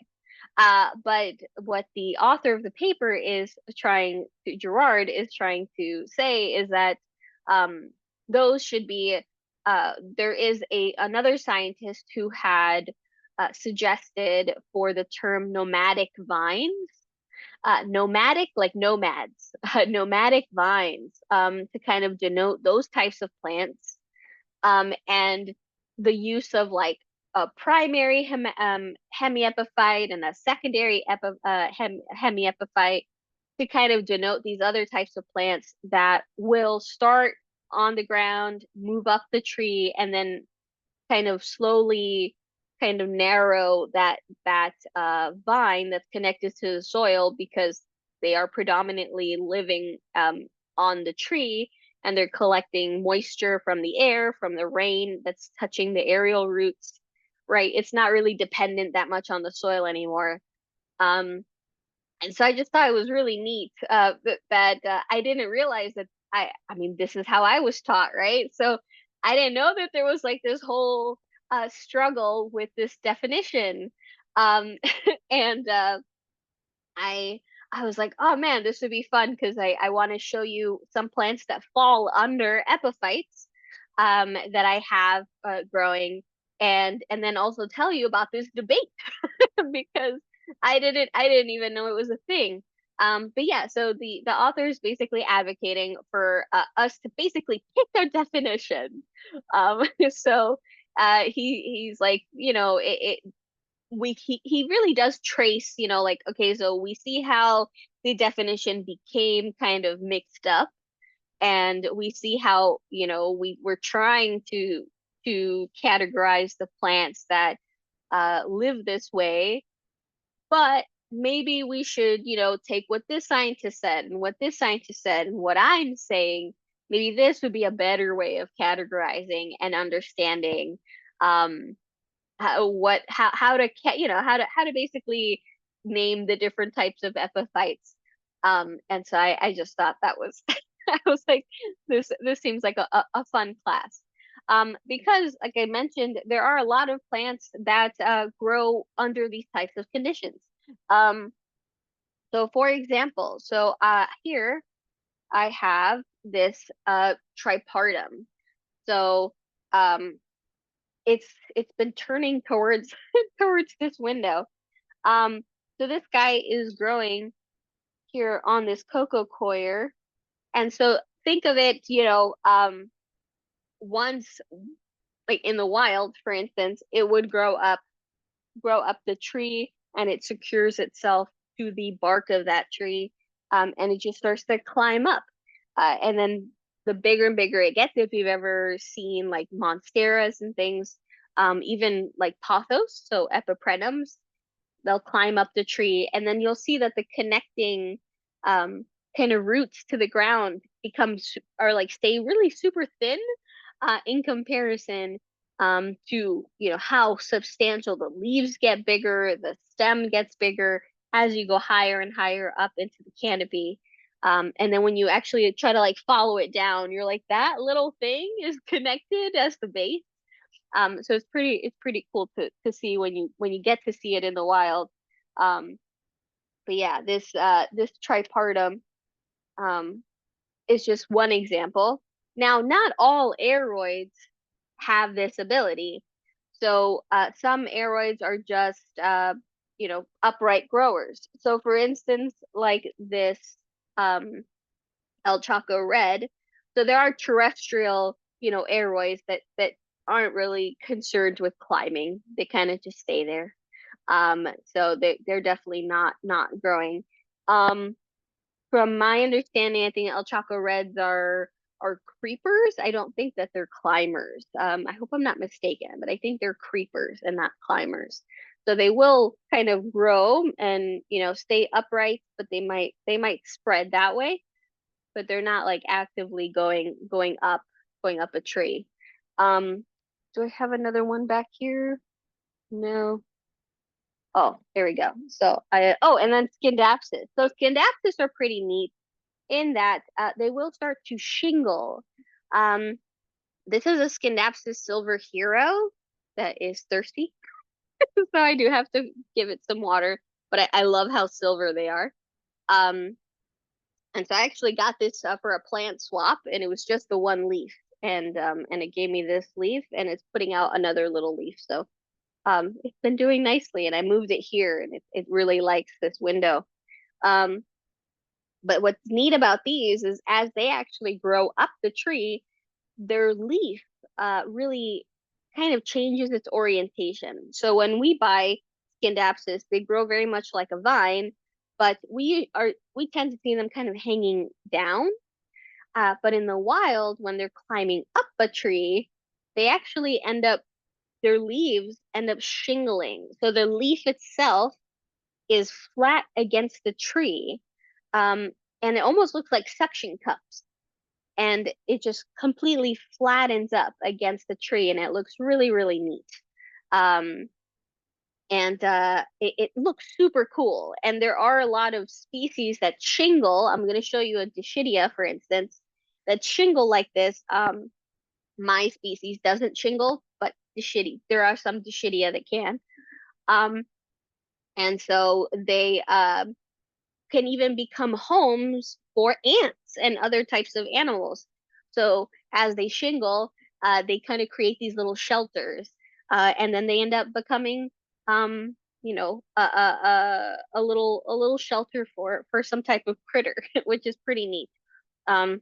But what the author of the paper Gerard is trying to say is that um, those should be, there is another scientist who had suggested for the term nomadic vines, nomadic like nomads, nomadic vines, to kind of denote those types of plants, and the use of like a primary hemiepiphyte and a secondary hemiepiphyte to kind of denote these other types of plants that will start on the ground, move up the tree, and then kind of slowly kind of narrow that vine that's connected to the soil because they are predominantly living on the tree, and they're collecting moisture from the air, from the rain that's touching the aerial roots, right? It's not really dependent that much on the soil anymore. Um, and so I just thought it was really neat that I didn't realize that I mean, this is how I was taught, right? So I didn't know that there was like this whole struggle with this definition. Um, and I I was like, oh man, this would be fun because I want to show you some plants that fall under epiphytes, that I have growing, and then also tell you about this debate because I didn't even know it was a thing. But yeah, so the author is basically advocating for us to basically pick our definition. So he's like, he really does trace, like, okay, so we see how the definition became kind of mixed up, and we see how, we're trying to categorize the plants that live this way, but maybe we should, take what this scientist said and what this scientist said and what I'm saying. Maybe this would be a better way of categorizing and understanding how to how to basically name the different types of epiphytes. And so I just thought that was I was like, this seems like a fun class. Because like I mentioned, there are a lot of plants that grow under these types of conditions. Um, so for example, here I have this tripartum. So um it's been turning towards towards this window. Um so this guy is growing here on this cocoa coir. And so think of it, once like in the wild, for instance, it would grow up the tree and it secures itself to the bark of that tree, and it just starts to climb up. And then the bigger and bigger it gets, if you've ever seen like monsteras and things, even like pothos, so epiprenums, they'll climb up the tree, and then you'll see that the connecting um, kind of roots to the ground becomes or like stay really super thin, in comparison, to how substantial the leaves get bigger, the stem gets bigger as you go higher and higher up into the canopy. And then when you actually try to like follow it down, you're like, that little thing is connected as the base. So it's pretty cool to see when you get to see it in the wild. Um, but yeah, this tripartum um is just one example. Now, not all aroids have this ability. So some aroids are just upright growers. So for instance, like this um El Chaco Red. So there are terrestrial, airways that aren't really concerned with climbing. They kind of just stay there. So they're definitely not growing. Um, from my understanding, I think El Chaco Reds are creepers. I don't think that they're climbers. I hope I'm not mistaken, but I think they're creepers and not climbers. So they will kind of grow and stay upright, but they might spread that way, but they're not like actively going up a tree. Um, do I have another one back here? No. Oh, there we go. So and then Scindapsus. So Scindapsus are pretty neat in that they will start to shingle. Um, this is a Scindapsus silver hero that is thirsty, so I do have to give it some water. But I love how silver they are. Um, And so I actually got this for a plant swap, and it was just the one leaf, and it gave me this leaf, and it's putting out another little leaf. So it's been doing nicely, and I moved it here, and it really likes this window. Um, but what's neat about these is as they actually grow up the tree, their leaf really kind of changes its orientation. So when we buy Scindapsus, they grow very much like a vine, but we tend to see them kind of hanging down. But in the wild, when they're climbing up a tree, they actually their leaves end up shingling. So the leaf itself is flat against the tree, um, and it almost looks like suction cups, and it just completely flattens up against the tree, and it looks really, really neat. Um, and it looks super cool. And there are a lot of species that shingle. I'm going to show you a Dischidia, for instance, that shingle like this. My species doesn't shingle, but there are some Dischidia that can. Um, and so they can even become homes for ants and other types of animals. So as they shingle, they kind of create these little shelters, and then they end up becoming, a little shelter for some type of critter, which is pretty neat. Um,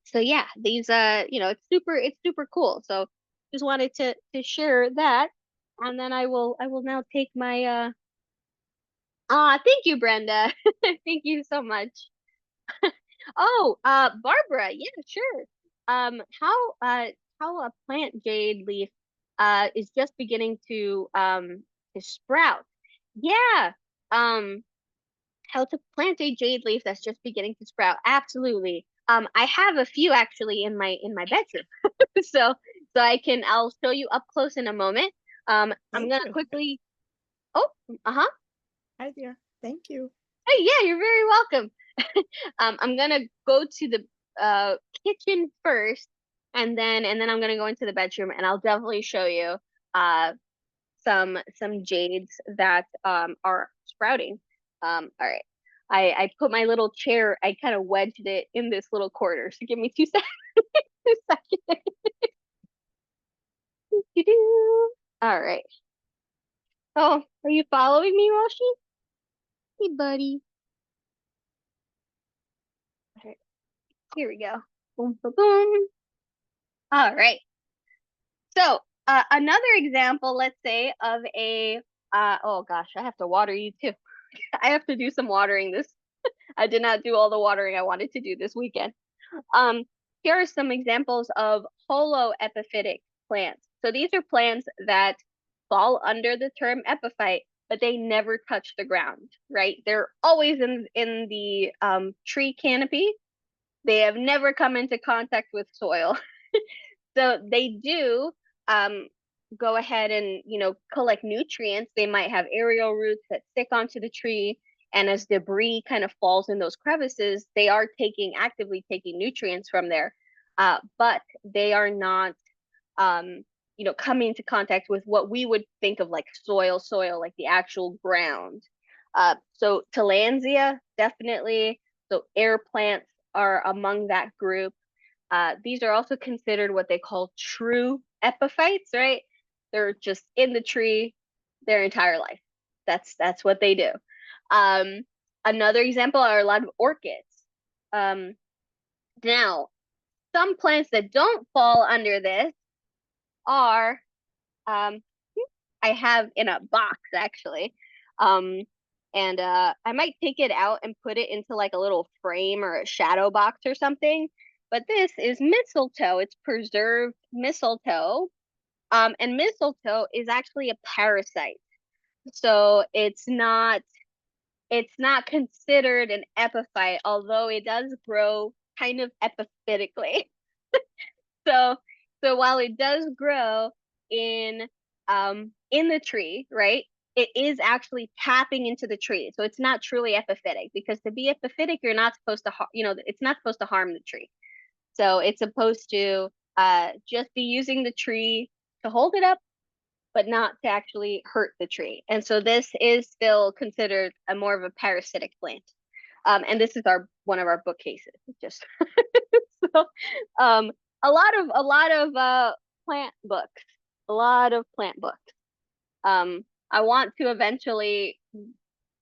so yeah, these it's super cool. So just wanted to share that, and then I will now take my thank you, Brenda. Thank you so much. Oh, Barbara, yeah, sure. How a plant jade leaf is just beginning to sprout. Yeah. Um, how to plant a jade leaf that's just beginning to sprout. Absolutely. I have a few actually in my bedroom. So I'll show you up close in a moment. I'm Thank gonna you. quickly. Oh, uh-huh. Hi there. Thank you. Hey, yeah, you're very welcome. I'm gonna go to the kitchen first, and then I'm gonna go into the bedroom, and I'll definitely show you uh some jades that are sprouting. All right. I put my little chair, I kind of wedged it in this little corner. So give me 2 seconds. 2 seconds. All right. Oh, are you following me, Roshi? Hey, buddy. All right, here we go. Boom, boom, boom. All right. So, another example, let's say, of a, oh gosh, I have to water you too. I have to do some watering this. I did not do all the watering I wanted to do this weekend. Um, Here are some examples of holoepiphytic plants. So these are plants that fall under the term epiphyte, but they never touch the ground, right? They're always in the tree canopy. They have never come into contact with soil. So they do um, go ahead and, collect nutrients. They might have aerial roots that stick onto the tree. And as debris kind of falls in those crevices, they are actively taking nutrients from there. But they are not, coming into contact with what we would think of like soil, like the actual ground. So Tillandsia, definitely. So air plants are among that group. These are also considered what they call true epiphytes, right? They're just in the tree their entire life. That's what they do. Um, Another example are a lot of orchids. Um, Now, some plants that don't fall under this are um, I have in a box actually. Um, and I might take it out and put it into like a little frame or a shadow box or something. But this is mistletoe. It's preserved mistletoe. And mistletoe is actually a parasite. So it's not considered an epiphyte, although it does grow kind of epiphytically. So so while it does grow in in the tree, right? It is actually tapping into the tree. So it's not truly epiphytic because to be epiphytic, you're not supposed to it's not supposed to harm the tree. So it's supposed to just be using the tree to hold it up, but not to actually hurt the tree. And so this is still considered a more of a parasitic plant. And this is our one of our bookcases. Just so um a lot of plant books. A lot of plant books. I want to eventually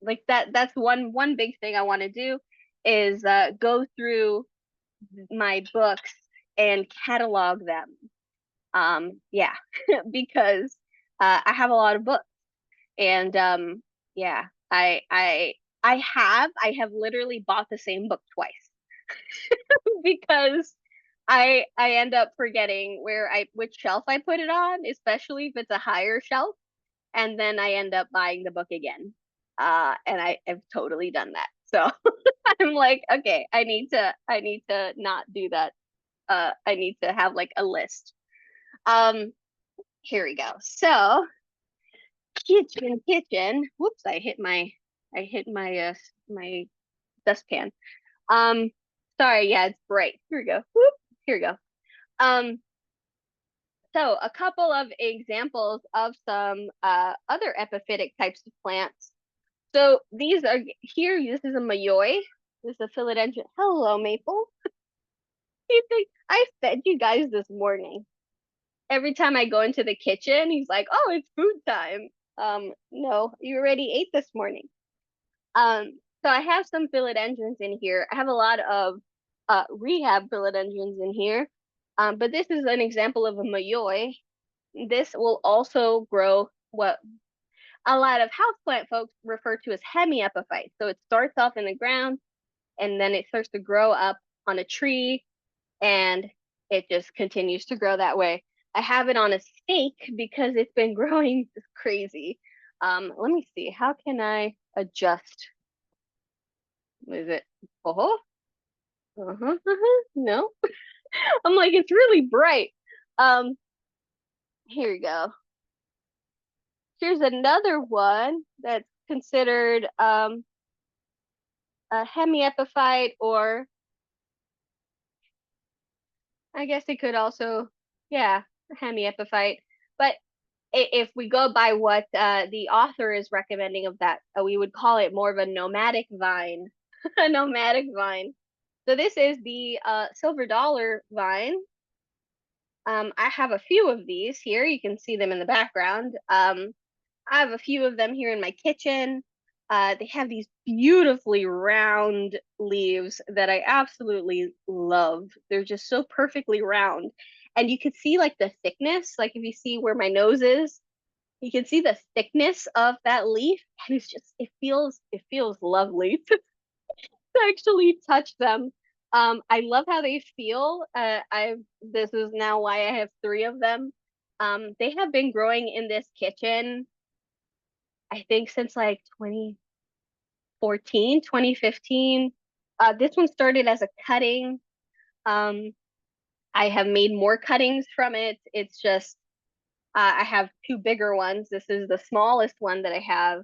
like that's one big thing I want to do is go through my books and catalog them. Yeah, because I have a lot of books and yeah, I have literally bought the same book twice because I end up forgetting which shelf I put it on, especially if it's a higher shelf, and then I end up buying the book again. And I've totally done that. So I'm like, okay, I need to not do that. I need to have like a list. Um, Here we go. So kitchen. Whoops, I hit my dustpan. Um, Sorry, yeah, it's bright. Here we go. Whoop, here we go. Um, so a couple of examples of some other epiphytic types of plants. So these are here. This is a mayoi. This is a philodendron. Hello, Maple. You think I fed you guys this morning? Every time I go into the kitchen, he's like, "Oh, it's food time." No, you already ate this morning. So I have some philodendrons in here. I have a lot of rehab philodendrons in here. But this is an example of a mayoi. This will also grow what a lot of houseplant folks refer to as hemiepiphyte. So it starts off in the ground and then it starts to grow up on a tree and it just continues to grow that way. I have it on a stake because it's been growing crazy. Let me see. How can I adjust? Is it? Oh, no. I'm like, it's really bright. Um, Here we go. Here's another one that's considered a hemiepiphyte, or I guess it could also, yeah, hemiepiphyte. But if we go by what the author is recommending of that, we would call it more of a nomadic vine. A nomadic vine. So this is the silver dollar vine. I have a few of these here. You can see them in the background. I have a few of them here in my kitchen. They have these beautifully round leaves that I absolutely love. They're just so perfectly round. And you can see like the thickness, like if you see where my nose is, you can see the thickness of that leaf. And it's just, it feels lovely to actually touch them. I love how they feel. This is now why I have three of them. They have been growing in this kitchen, I think since like 2014, 2015. This one started as a cutting. Um, I have made more cuttings from it. It's just I have two bigger ones. This is the smallest one that I have.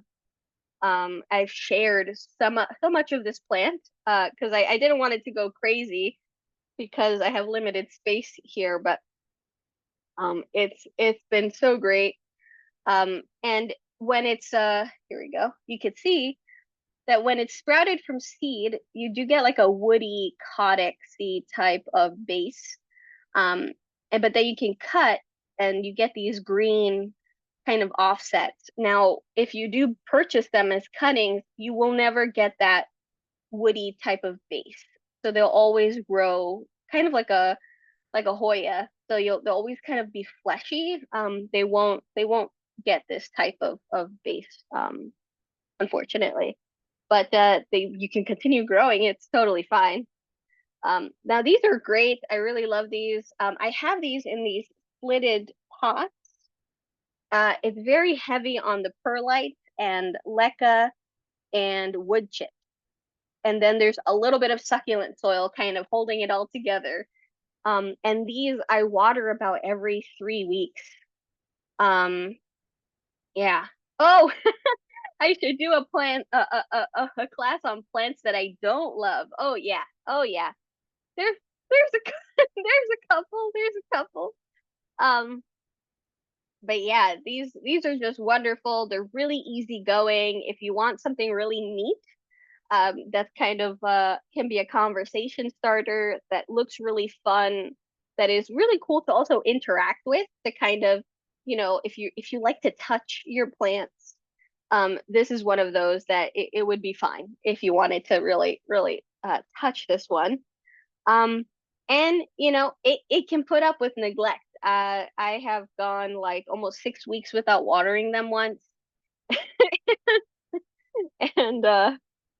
I've shared so much of this plant because I didn't want it to go crazy because I have limited space here, but it's been so great. And when it's here we go, you could see that when it's sprouted from seed, you do get like a woody caudic-y type of base. Um, and but then you can cut and you get these green kind of offsets. Now, if you do purchase them as cuttings, you will never get that woody type of base. So they'll always grow kind of like a Hoya. So they'll always kind of be fleshy. They won't get this type of base, unfortunately. But they you can continue growing. It's totally fine. Now these are great. I really love these. I have these in these splitted pots. It's very heavy on the perlite and leca and wood chip. And then there's a little bit of succulent soil kind of holding it all together. And these I water about every 3 weeks. Um, yeah. Oh, I should do a plant a class on plants that I don't love. Oh yeah. Oh yeah. There's there's a there's a couple. There's a couple. Um, but yeah, these are just wonderful. They're really easygoing. If you want something really neat, that's kind of can be a conversation starter that looks really fun, that is really cool to also interact with, to kind of, if you like to touch your plants, this is one of those that it would be fine if you wanted to really, really touch this one. Um, and it can put up with neglect. I have gone like almost 6 weeks without watering them once, and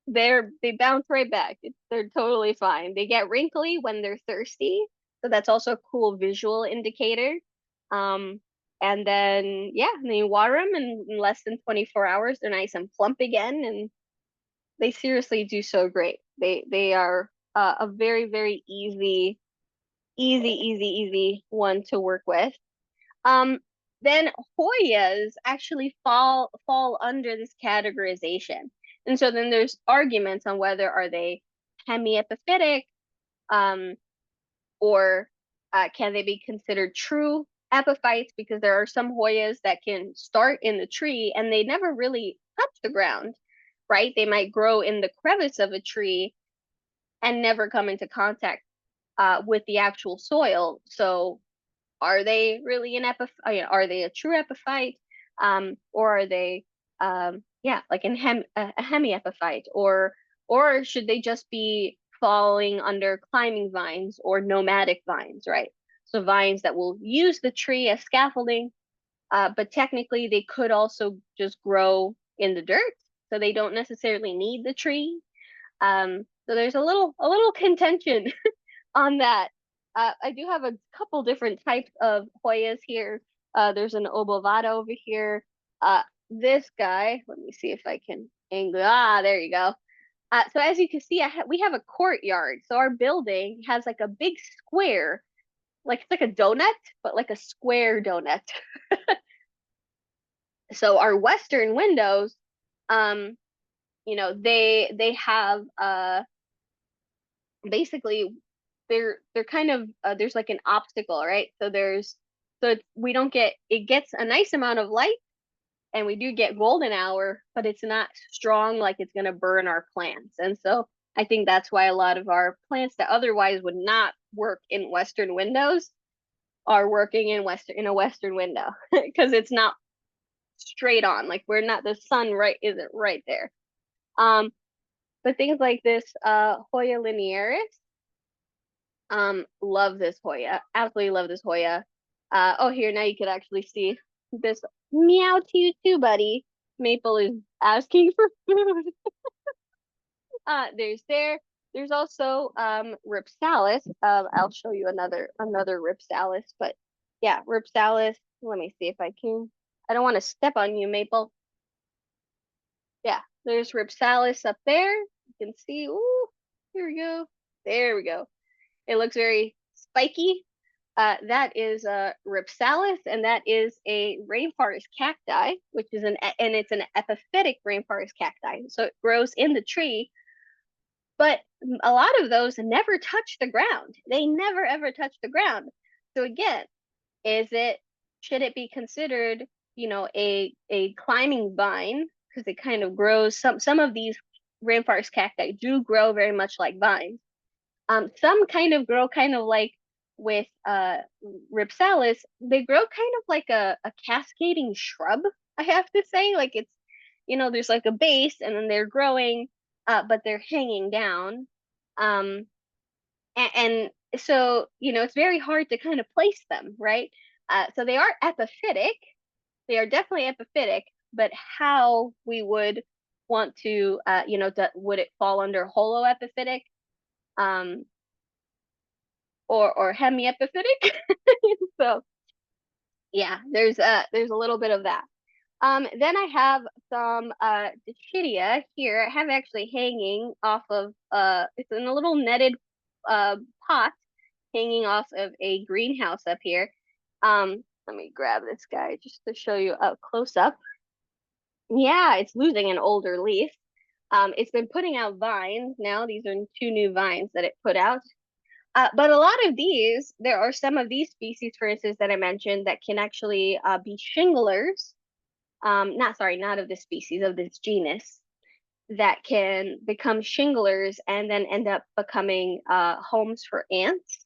they bounce right back. They're totally fine. They get wrinkly when they're thirsty, so that's also a cool visual indicator. Um, and then yeah, and then you water them, and in less than 24 hours, they're nice and plump again, and they seriously do so great. They are a very, very easy one to work with. Um, then Hoyas actually fall under this categorization. And so then there's arguments on whether are they hemiepiphytic, um, or can they be considered true epiphytes, because there are some Hoyas that can start in the tree and they never really touch the ground, right? They might grow in the crevice of a tree and never come into contact with the actual soil. So are they really an are they a true epiphyte, or are they yeah, like a hemiepiphyte, or should they just be falling under climbing vines or nomadic vines, right? So vines that will use the tree as scaffolding, but technically they could also just grow in the dirt, so they don't necessarily need the tree. So there's a little contention on that. I do have a couple different types of Hoyas here. There's an obovata over here. This guy, let me see if I can angle. Ah, there you go. So as you can see, we have a courtyard. So our building has like a big square, like it's like a donut, but like a square donut. So our western windows, um, they have basically they're kind of there's like an obstacle, right? So there's So we don't get, it gets a nice amount of light, and we do get golden hour, but it's not strong like it's going to burn our plants. And so I think that's why a lot of our plants that otherwise would not work in Western windows are working in a Western window because it's not straight on. Like we're not, the sun right isn't right there. Um, but things like this Hoya linearis, love this Hoya. Absolutely love this Hoya. Oh, here now you could actually see this. Meow to you too, buddy. Maple is asking for food. There's there. There's also Ripsalis. I'll show you another Ripsalis, but yeah, Ripsalis. Let me see if I can. I don't want to step on you, Maple. Yeah, there's Ripsalis up there. You can see. Ooh, here we go. There we go. It looks very spiky. That is Ripsalis, and that is a rainforest cacti, which is and it's an epiphytic rainforest cacti. So it grows in the tree, but a lot of those never touch the ground. They never ever touch the ground. So again, is it should it be considered, a climbing vine because it kind of grows some of these rainforest cacti do grow very much like vines. Some kind of grow kind of like with Ripsalis, they grow kind of like a cascading shrub, I have to say. Like it's, there's like a base and then they're growing, but they're hanging down. Um, and so, it's very hard to kind of place them, right? So they are epiphytic. They are definitely epiphytic, but how we would want to, would it fall under holoepiphytic? Um, or hemiepiphytic. So yeah, there's a little bit of that. Then I have some Dischidia here. I have actually hanging off of it's in a little netted uh pot hanging off of a greenhouse up here. Let me grab this guy just to show you up close up. Yeah, it's losing an older leaf. It's been putting out vines now. These are two new vines that it put out. But a lot of these, there are some of these species, for instance, that I mentioned that can actually be shinglers. Not sorry, not of this species, of this genus, that can become shinglers and then end up becoming homes for ants.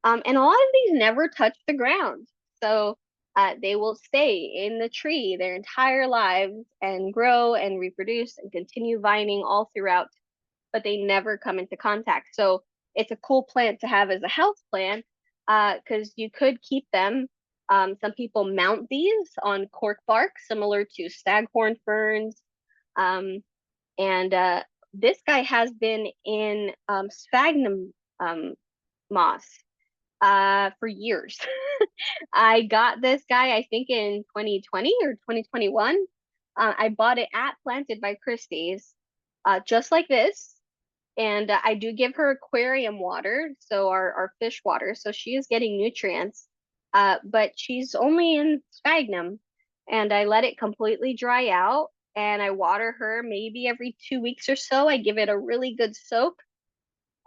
And a lot of these never touch the ground. So they will stay in the tree their entire lives and grow and reproduce and continue vining all throughout, but they never come into contact. So it's a cool plant to have as a house plant because you could keep them. Some people mount these on cork bark, similar to staghorn ferns. Um, and this guy has been in sphagnum moss for years. I got this guy, I think, in 2020 or 2021. I bought it at Planted by Christie's, just like this. And I do give her aquarium water, so our fish water, so she is getting nutrients. But she's only in sphagnum, and I let it completely dry out, and I water her maybe every 2 weeks or so. I give it a really good soak,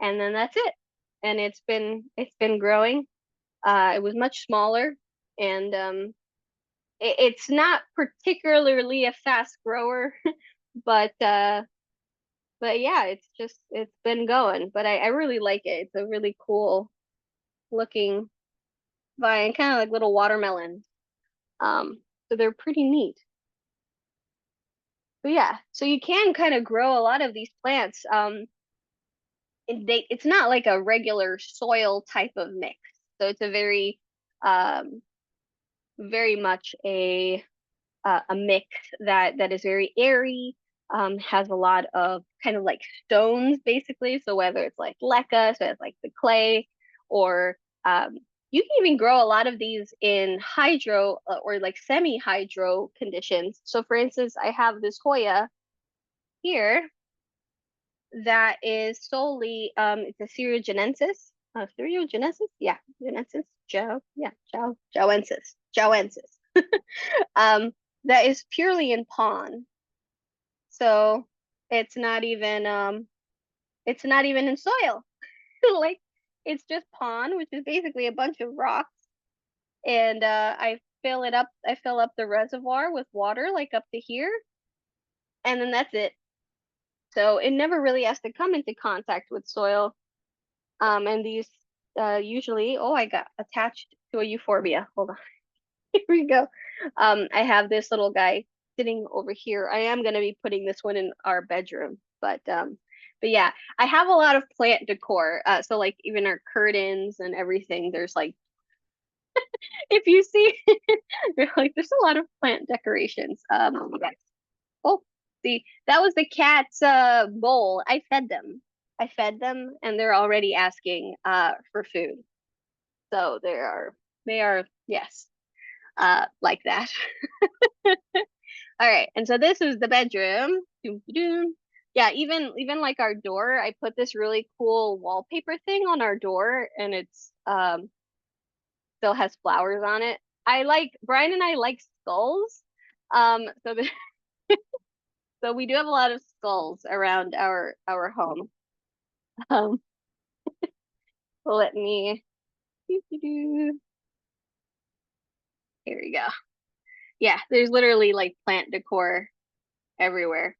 and then that's it. And it's been growing. It was much smaller, and it's not particularly a fast grower, but yeah, it's been going. But I really like it. It's a really cool looking vine, kind of like little watermelons. So they're pretty neat. But yeah, so you can kind of grow a lot of these plants. It's not like a regular soil type of mix. So it's a um, very much a mix that is very airy, has a lot of kind of like stones basically. So whether it's like leca, so it's like the clay, or you can even grow a lot of these in hydro or like semi-hydro conditions. So for instance, I have this Hoya here that is solely it's a Cereogenesis. Cereogenesis? Yeah, Genesis. Jowensis. Um, that is purely in pond. So it's not even in soil. Like it's just pond, which is basically a bunch of rocks. and I fill it up. I fill up the reservoir with water, like up to here, and then that's it. So it never really has to come into contact with soil. And these usually, oh, I got attached to a euphorbia. Hold on. Here we go. I have this little guy sitting over here. I am gonna be putting this one in our bedroom, but yeah, I have a lot of plant decor. So like even our curtains and everything, there's like if you see, there's a lot of plant decorations. Yes. Oh, see, that was the cat's bowl. I fed them. I fed them, and they're already asking for food. So they are yes like that. All right, and so this is the bedroom. Doom, doom. Yeah, even like our door, I put this really cool wallpaper thing on our door, and it's still has flowers on it. I like Brian and I like skulls. So so we do have a lot of skulls around our home. Um, let me here we go. Yeah, there's literally like plant decor everywhere.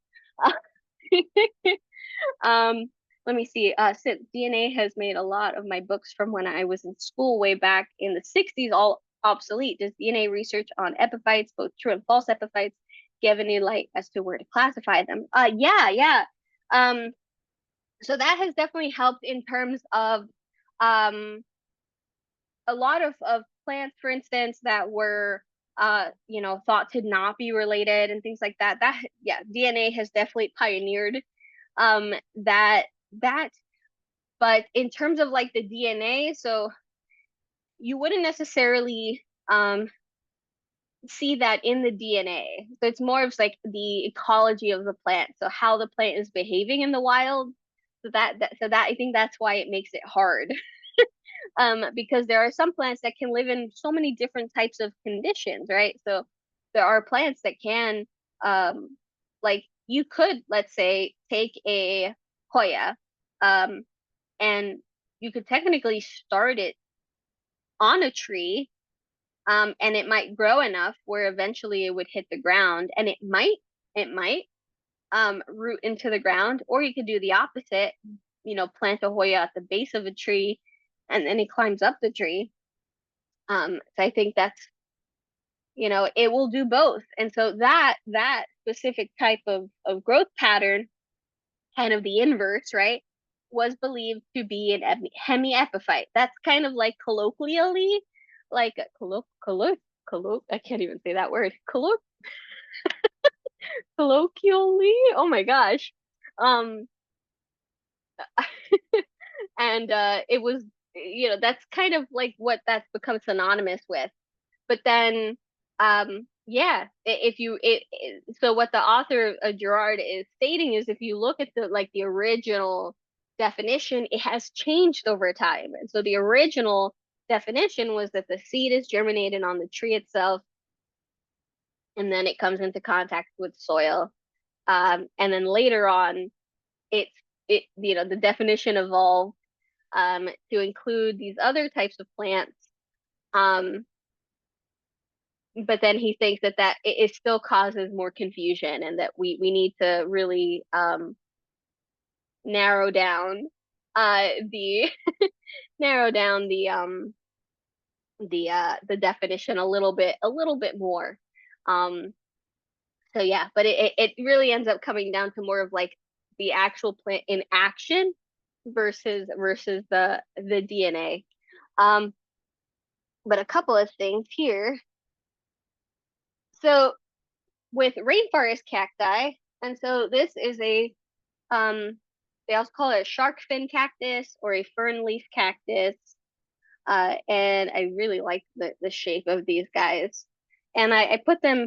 Um, let me see. Since DNA has made a lot of my books from when I was in school way back in the 60s all obsolete. Does DNA research on epiphytes, both true and false epiphytes, give any light as to where to classify them? Yeah, yeah. Um, so that has definitely helped in terms of um a lot of plants, for instance, that were thought to not be related and things like that. That yeah, DNA has definitely pioneered that that but in terms of like the DNA, so you wouldn't necessarily see that in the DNA. So it's more of like the ecology of the plant, so how the plant is behaving in the wild. So that I think that's why it makes it hard. Because there are some plants that can live in so many different types of conditions, right? So there are plants that can, like you could, let's say, take a Hoya, um, and you could technically start it on a tree, and it might grow enough where eventually it would hit the ground, and it might root into the ground, or you could do the opposite, plant a Hoya at the base of a tree, and then it climbs up the tree. So I think it will do both. And so that specific type of growth pattern, kind of the inverse, right, was believed to be an hemiepiphyte. That's kind of like colloquially, like I can't even say that word. Colloquially, oh my gosh. Um, and it was, that's kind of like what that's become synonymous with. But then yeah, if you so what the author Gerard is stating is if you look at the original definition, it has changed over time. And so the original definition was that the seed is germinated on the tree itself, and then it comes into contact with soil, and then later on it's the definition evolved to include these other types of plants. um but then he thinks that it still causes more confusion, and that we need to really narrow down the narrow down the definition a little bit more. um so yeah, but it really ends up coming down to more of like the actual plant in action versus the DNA. But a couple of things here. So with rainforest cacti, and so this is um they also call it a shark fin cactus or a fern leaf cactus. And I really like the shape of these guys. And I put them,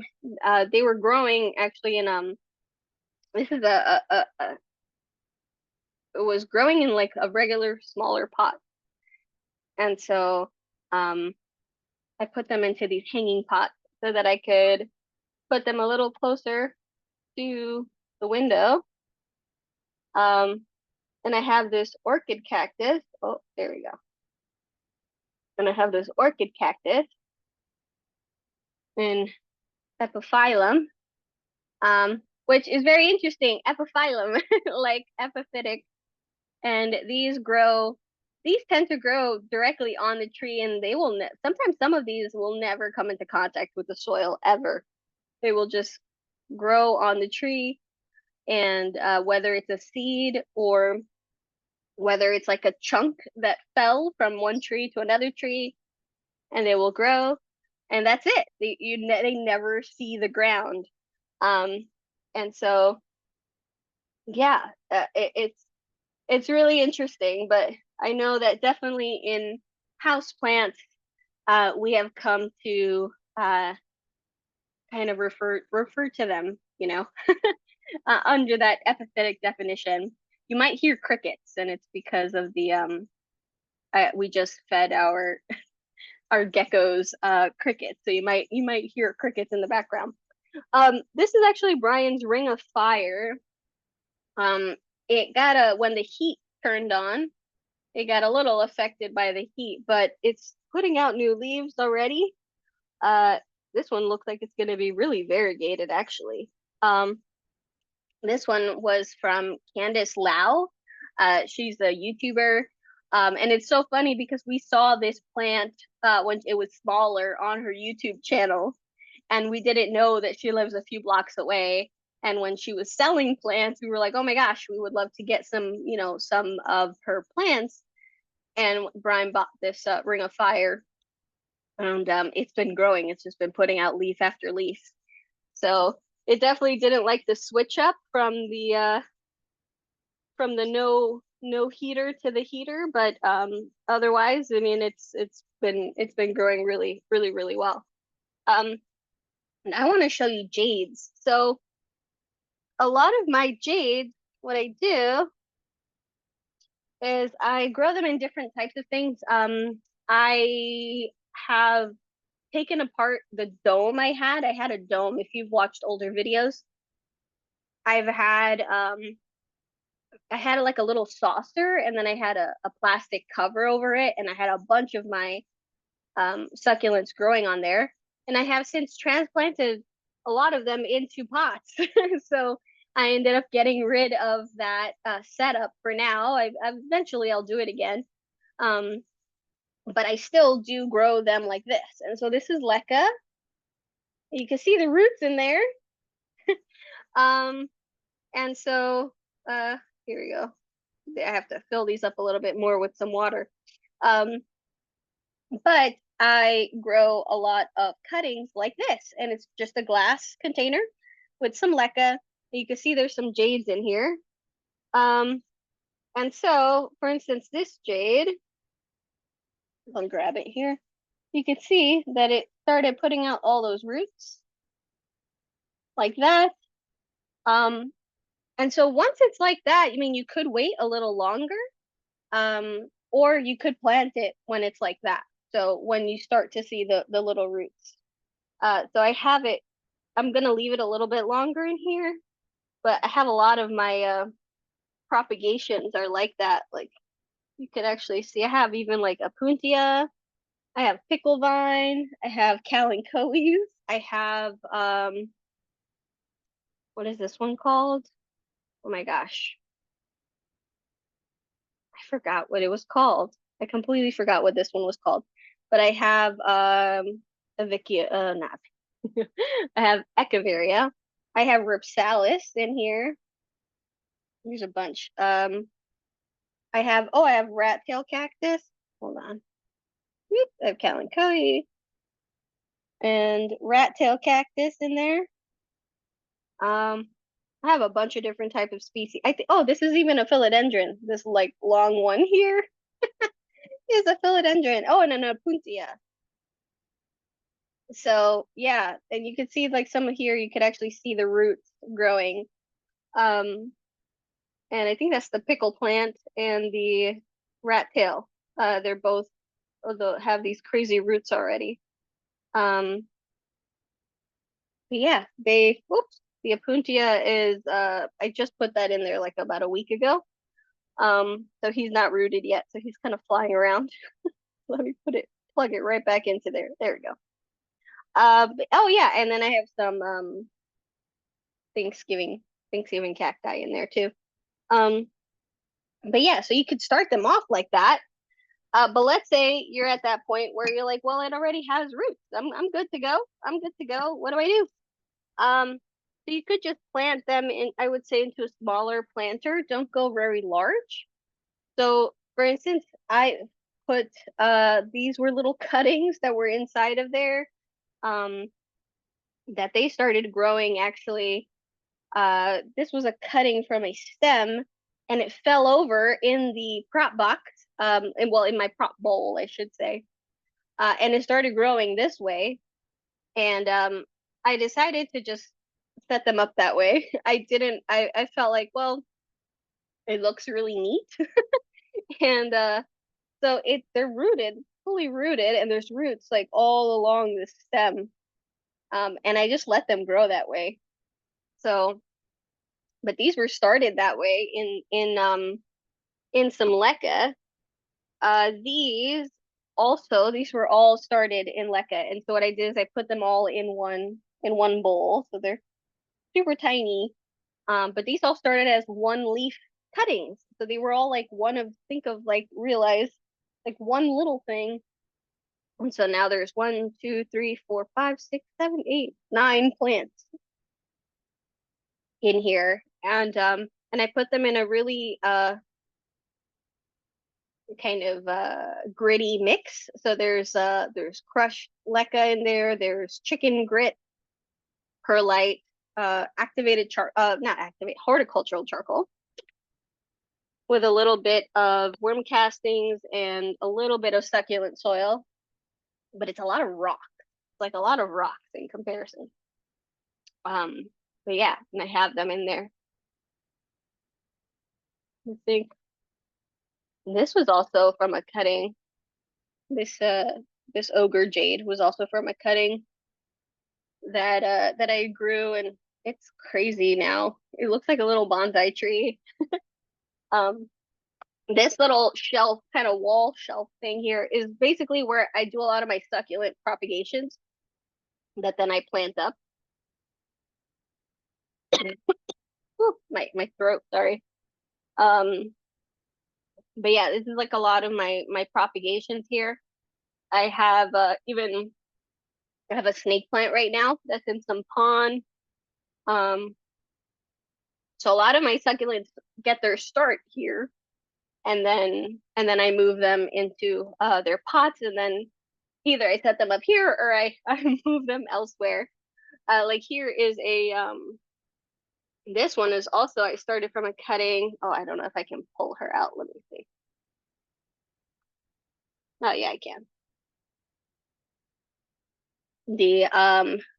they were growing actually in this is it was growing in like a regular smaller pot. And so um I put them into these hanging pots so that I could put them a little closer to the window. Um, and I have this orchid cactus. Oh, there we go. And I have this orchid cactus. in epiphyllum, which is very interesting. Epiphyllum, like epiphytic, and these tend to grow directly on the tree, and they will sometimes some of these will never come into contact with the soil ever. They will just grow on the tree, and whether it's a seed or whether it's like a chunk that fell from one tree to another tree, and they will grow, and that's it. They never see the ground. Um, and so yeah, it's really interesting. But I know that definitely in house plants, we have come to kind of refer to them, under that epiphytic definition. You might hear crickets, and it's because of the we just fed our geckos crickets, so you might hear crickets in the background. This is actually Brian's ring of fire. Um, it got a when the heat turned on, it got a little affected by the heat, but it's putting out new leaves already. Uh, this one looks like it's going to be really variegated, actually. This one was from Candice Lau. She's a YouTuber. And it's so funny because we saw this plant when it was smaller on her YouTube channel, and we didn't know that she lives a few blocks away. And when she was selling plants, we were like, oh my gosh, we would love to get some of her plants. And Brian bought this Ring of Fire, and it's been growing. It's just been putting out leaf after leaf. So it definitely didn't like the switch up from the no heater to the heater, but otherwise, I mean, it's been growing really really really well. Um, and I want to show you jades. So a lot of my jades, what I do is I grow them in different types of things. I have taken apart the dome I had. I had a dome. If you've watched older videos, I've had I had like a little saucer, and then I had a plastic cover over it, and I had a bunch of my succulents growing on there. And I have since transplanted a lot of them into pots. So I ended up getting rid of that setup for now. Eventually I'll do it again. Um, but I still do grow them like this. And so this is leca. You can see the roots in there. Um, and so uh, here we go. I have to fill these up a little bit more with some water. Um, but I grow a lot of cuttings like this, and it's just a glass container with some leca. You can see there's some jades in here. Um, and so, for instance, this jade, I'll grab it here. You can see that it started putting out all those roots like that. Um, and so once it's like that, I mean, you could wait a little longer, or you could plant it when it's like that. So when you start to see the little roots. So I have it, I'm gonna leave it a little bit longer in here, but I have a lot of my propagations are like that. Like you can actually see I have even like Apuntia, I have pickle vine, I have kalanchoes, I have what is this one called? Oh my gosh. I forgot what it was called. I completely forgot what this one was called. But I have Avicia, not I have Echeveria. I have Ripsalis in here. There's a bunch. I have rat tail cactus. Hold on. Whoop, I have kalanchoe and rat tail cactus in there. I have a bunch of different type of species. I think, oh, this is even a philodendron. This like long one here is a philodendron. Oh, and an Apuntia. So yeah, and you can see like some of here, you could actually see the roots growing. Um, and I think that's the pickle plant and the rat tail. They're both they'll have these crazy roots already. But yeah, whoops, the Apuntia is I just put that in there like about a week ago. So he's not rooted yet, so he's kind of flying around. Let me plug it right back into there. There we go. Oh yeah, and then I have some Thanksgiving Thanksgiving cacti in there too. Um, but yeah, so you could start them off like that. But let's say you're at that point where you're like, well, it already has roots. I'm good to go. I'm good to go. What do I do? Um, so you could just plant them in, I would say, into a smaller planter. Don't go very large. So, for instance, I put these were little cuttings that were inside of there. Um, that they started growing actually. This was a cutting from a stem, and it fell over in the prop box. And well, in my prop bowl, I should say. And it started growing this way. And I decided to just set them up that way. I didn't. I felt like, well, it looks really neat, and so they're rooted, fully rooted, and there's roots like all along the stem. And I just let them grow that way. So, but these were started that way in some leca. These were all started in leca, and so what I did is I put them all in one bowl, so they're super tiny. But these all started as one leaf cuttings, so they were all like one of think of like realize like one little thing. And so now there's one, two, three, four, five, six, seven, eight, nine plants in here, and I put them in a really kind of gritty mix. So there's crushed leca in there, there's chicken grit, perlite, activated not activate horticultural charcoal with a little bit of worm castings and a little bit of succulent soil, but it's a lot of rock. It's like a lot of rocks in comparison. Um, but yeah, and I have them in there. I think this was also from a cutting. This this ogre jade was also from a cutting that I grew, and it's crazy now. It looks like a little bonsai tree. Um, this little shelf, kind of wall shelf thing here is basically where I do a lot of my succulent propagations that then I plant up. Whew, my throat, sorry. Um, but yeah, this is like a lot of my propagations here. I have even I have a snake plant right now that's in some pond. Um, so a lot of my succulents get their start here, and then I move them into their pots, and then either I set them up here or I move them elsewhere. Like here is a this one is also I started from a cutting. Oh, I don't know if I can pull her out. Let me see. Oh yeah, I can. The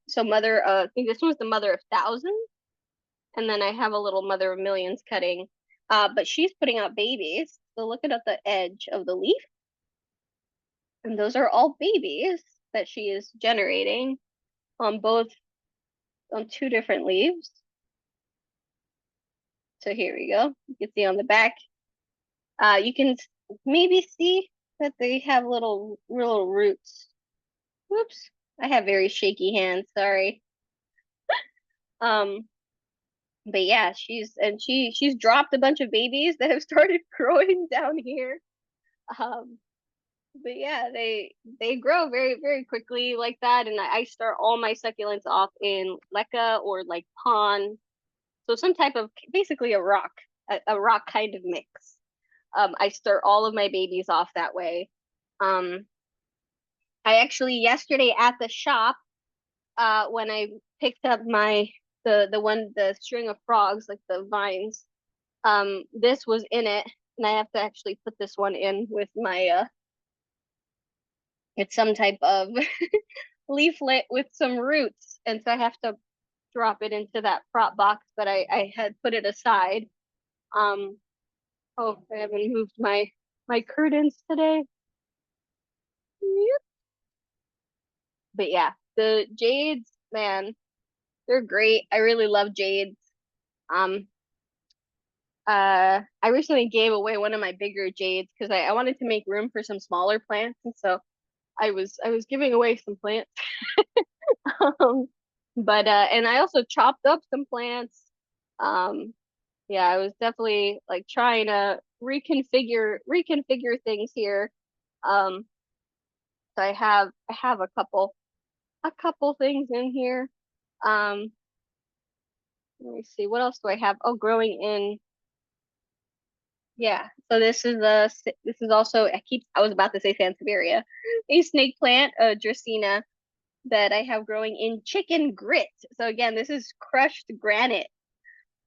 so mother I think this one's the mother of thousands, and then I have a little mother of millions cutting. But she's putting out babies. So look at the edge of the leaf, and those are all babies that she is generating on both on two different leaves. So here we go. You can see on the back. You can maybe see that they have little roots. Whoops. I have very shaky hands, sorry. Um, but yeah, she's dropped a bunch of babies that have started growing down here. Um, but yeah, they grow very, very quickly like that, and I start all my succulents off in leca or like pond. So some type of basically a rock kind of mix. I start all of my babies off that way. Um, I actually yesterday at the shop, when I picked up the string of frogs, like the vines, this was in it, and I have to actually put this one in with my it's some type of leaflet with some roots, and so I have to drop it into that prop box, but I had put it aside. Um, oh, I haven't moved my curtains today. Yep. But yeah, the jades, man, they're great. I really love jades. Um, I recently gave away one of my bigger jades because I wanted to make room for some smaller plants, and so I was giving away some plants. Um, but and I also chopped up some plants. Um, yeah, I was definitely like trying to reconfigure things here. Um, so I have a couple things in here. Um, let me see, what else do I have? Oh, growing in, yeah. So this is also I was about to say Sansevieria, a snake plant, Dracaena, that I have growing in chicken grit. So again, this is crushed granite.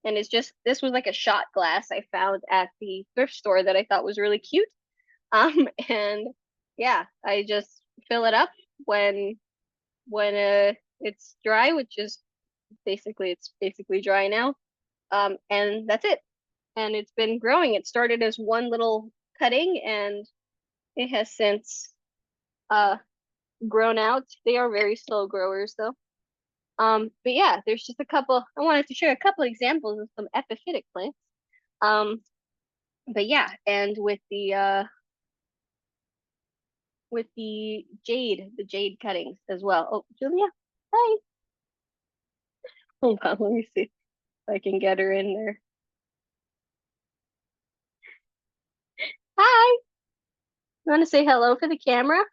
And this was like a shot glass I found at the thrift store that I thought was really cute. And yeah, I just fill it up when it's dry, which is it's basically dry now. And that's it. And it's been growing. It started as one little cutting and it has since uh grown out. They are very slow growers though. But yeah, there's just a couple. I wanted to share a couple examples of some epiphytic plants. Um, but yeah, and with the jade cuttings as well. Oh, Julia, hi. Hold on, let me see if I can get her in there. Hi. You want to say hello for the camera?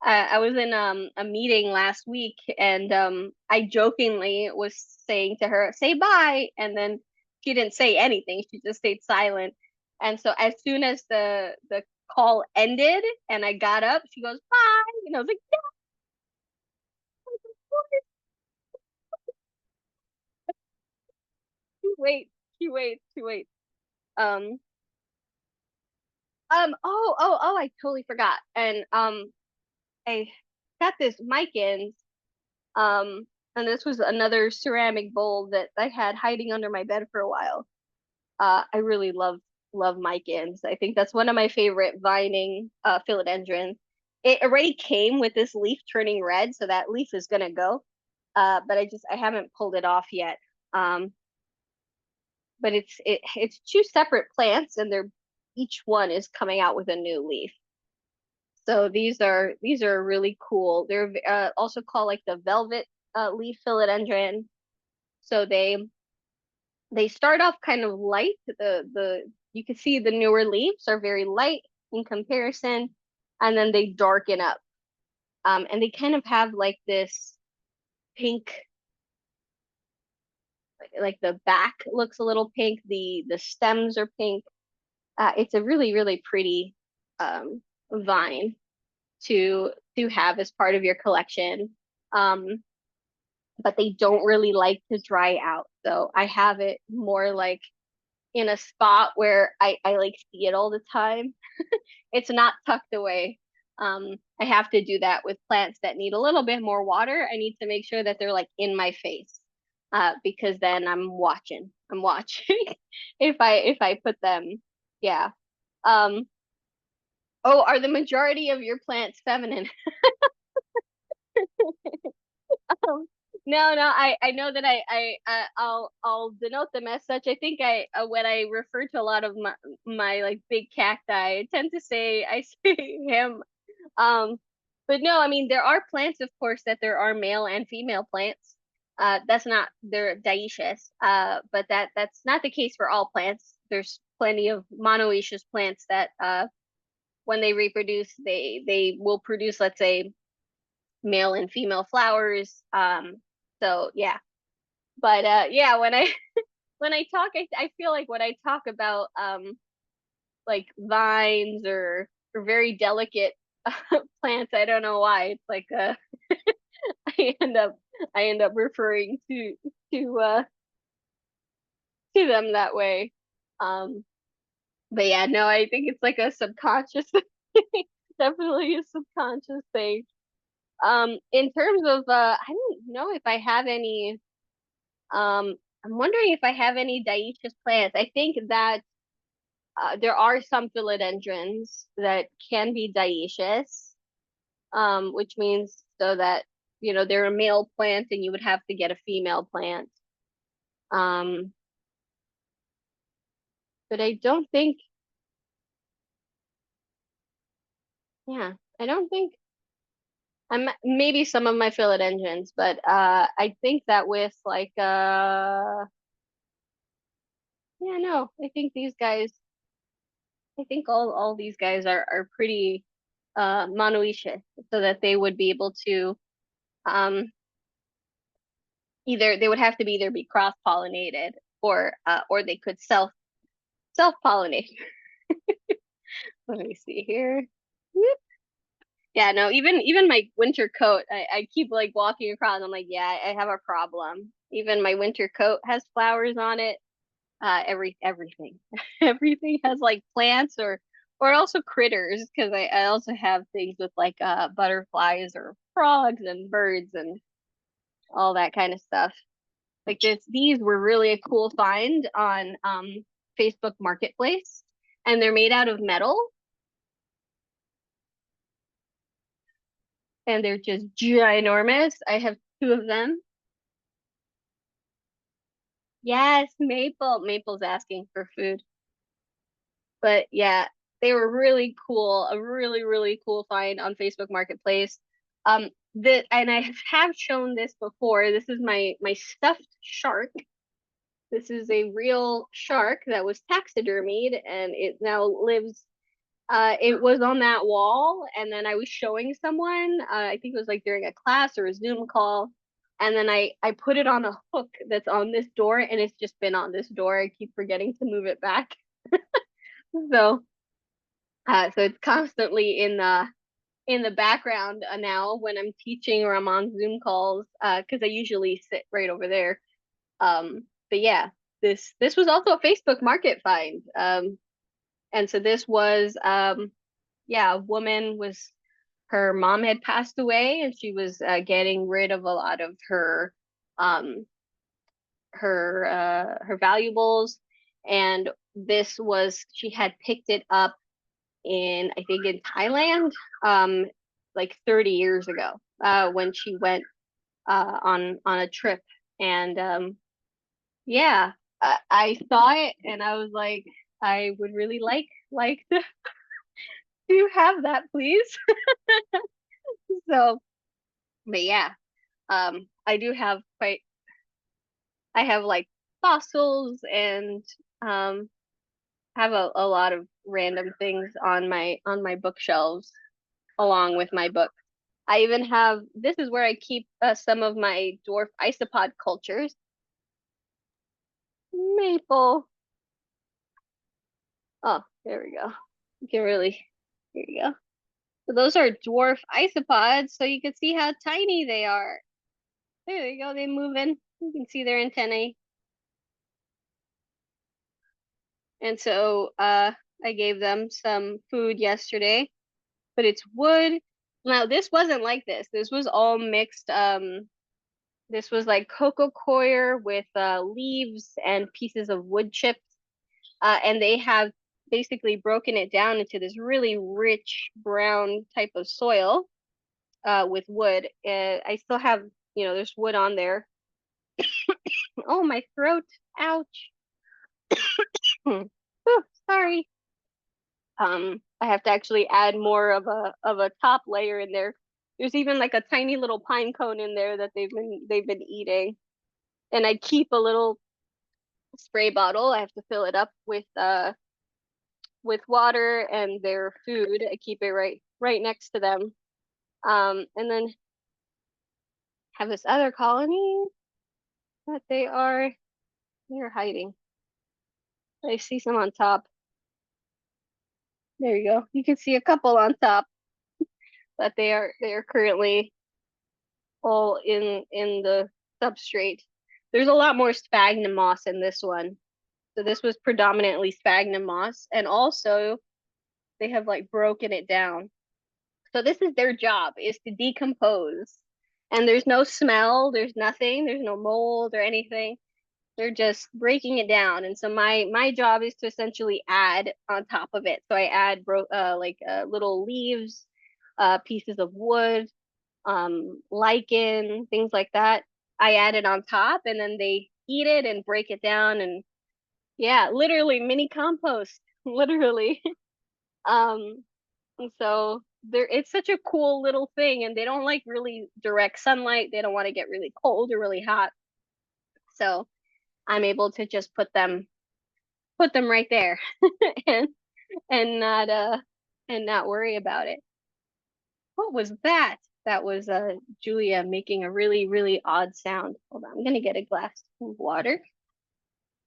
I was in a meeting last week and I jokingly was saying to her, say bye, and then she didn't say anything. She just stayed silent. And so as soon as the call ended and I got up, she goes, bye. And I was like, yeah, she waits, she waits, she waits. Um oh, I totally forgot. And I got this mic in. Um, and this was another ceramic bowl that I had hiding under my bed for a while. I really love Micans. I think that's one of my favorite vining philodendrons. It already came with this leaf turning red, so that leaf is gonna go. But I haven't pulled it off yet. Um, but it's two separate plants, and they're each one is coming out with a new leaf. So these are really cool. They're also called like the velvet leaf philodendron. So they start off kind of light. The you can see the newer leaves are very light in comparison, and then they darken up. And they kind of have like this pink, like the back looks a little pink. The stems are pink. It's a really pretty vine to have as part of your collection. Um, but they don't really like to dry out. So I have it more like in a spot where I like see it all the time. It's not tucked away. I have to do that with plants that need a little bit more water. I need to make sure that they're like in my face. Because then I'm watching. I'm watching if I put them, yeah. Um, oh, are the majority of your plants feminine? Um, no, I know that I'll denote them as such. I think I when I refer to a lot of my like big cacti, I tend to say I say him. Um, but no, I mean there are plants, of course, that there are male and female plants. That's not they're dioecious. But that's not the case for all plants. There's plenty of monoecious plants that when they reproduce, they will produce, let's say, male and female flowers. So yeah. But yeah, when I when I talk, I feel like when I talk about like vines or very delicate plants, I don't know why. It's like I end up I end up referring to uh to them that way. Um but yeah, no, I think it's like a subconscious definitely a subconscious thing. In terms of I don't know if I have any I'm wondering if I have any dioecious plants. I think that there are some philodendrons that can be dioecious, which means so that they're a male plant and you would have to get a female plant. Um, but I don't think, yeah. I don't think I'm maybe some of my philodendrons, but I think that with like yeah, no, I think these guys I think all these guys are pretty monoecious, so that they would be able to um either they would have to be either be cross-pollinated or they could self-pollinate. Let me see here. Whoop. Yeah, no, even my winter coat, I keep like walking across and I'm like, yeah, I have a problem. Even my winter coat has flowers on it. Everything. Everything has like plants or also critters because I also have things with like butterflies or frogs and birds and all that kind of stuff. Like these were really a cool find on Facebook Marketplace, and they're made out of metal, and they're just ginormous. I have two of them. Yes, Maple. Maple's asking for food. But yeah, they were really cool. A really, really cool find on Facebook Marketplace. And I have shown this before. This is my stuffed shark. This is a real shark that was taxidermied and it now lives it was on that wall, and then I was showing someone, I think it was like during a class or a Zoom call, and then I put it on a hook that's on this door, and it's just been on this door. I keep forgetting to move it back. So, so it's constantly in the background now when I'm teaching or I'm on Zoom calls, because I usually sit right over there. But yeah, this was also a Facebook Market find. And so this was yeah, a woman was her mom had passed away and she was getting rid of a lot of um her valuables, and this was she had picked it up in I think in Thailand like 30 years ago when she went on a trip, and yeah, I saw it and I was like I would really like to have that, please. So, but yeah, I do have quite, I have like fossils and have a lot of random things on my bookshelves along with my book. I even have, this is where I keep some of my dwarf isopod cultures. Maple. Oh, there we go. You can really, here you go. So those are dwarf isopods, so you can see how tiny they are. There you go. They move in. You can see their antennae. And so I gave them some food yesterday, but it's wood. Now this wasn't like this. This was all mixed. This was like cocoa coir with leaves and pieces of wood chips. And they have basically broken it down into this really rich brown type of soil with wood. I still have, there's wood on there. Oh, my throat. Ouch. Oh, sorry. I have to actually add more of a top layer in there. There's even like a tiny little pine cone in there that they've been eating. And I keep a little spray bottle. I have to fill it up with water and their food. I keep it right next to them. And then have this other colony that they're hiding. I see some on top. There you go. You can see a couple on top, but they are currently all in the substrate. There's a lot more sphagnum moss in this one. So this was predominantly sphagnum moss, and also they have like broken it down. So this is their job is to decompose. And there's no smell, there's nothing, there's no mold or anything. They're just breaking it down. And so my job is to essentially add on top of it. So I add little leaves, pieces of wood, lichen, things like that. I add it on top and then they eat it and break it down and yeah, literally mini compost, literally. Um, and so it's such a cool little thing, and they don't like really direct sunlight. They don't want to get really cold or really hot. So I'm able to just put them right there and and not and not worry about it. What was that? That was Julia making a really, really odd sound. Hold on, I'm gonna get a glass of water.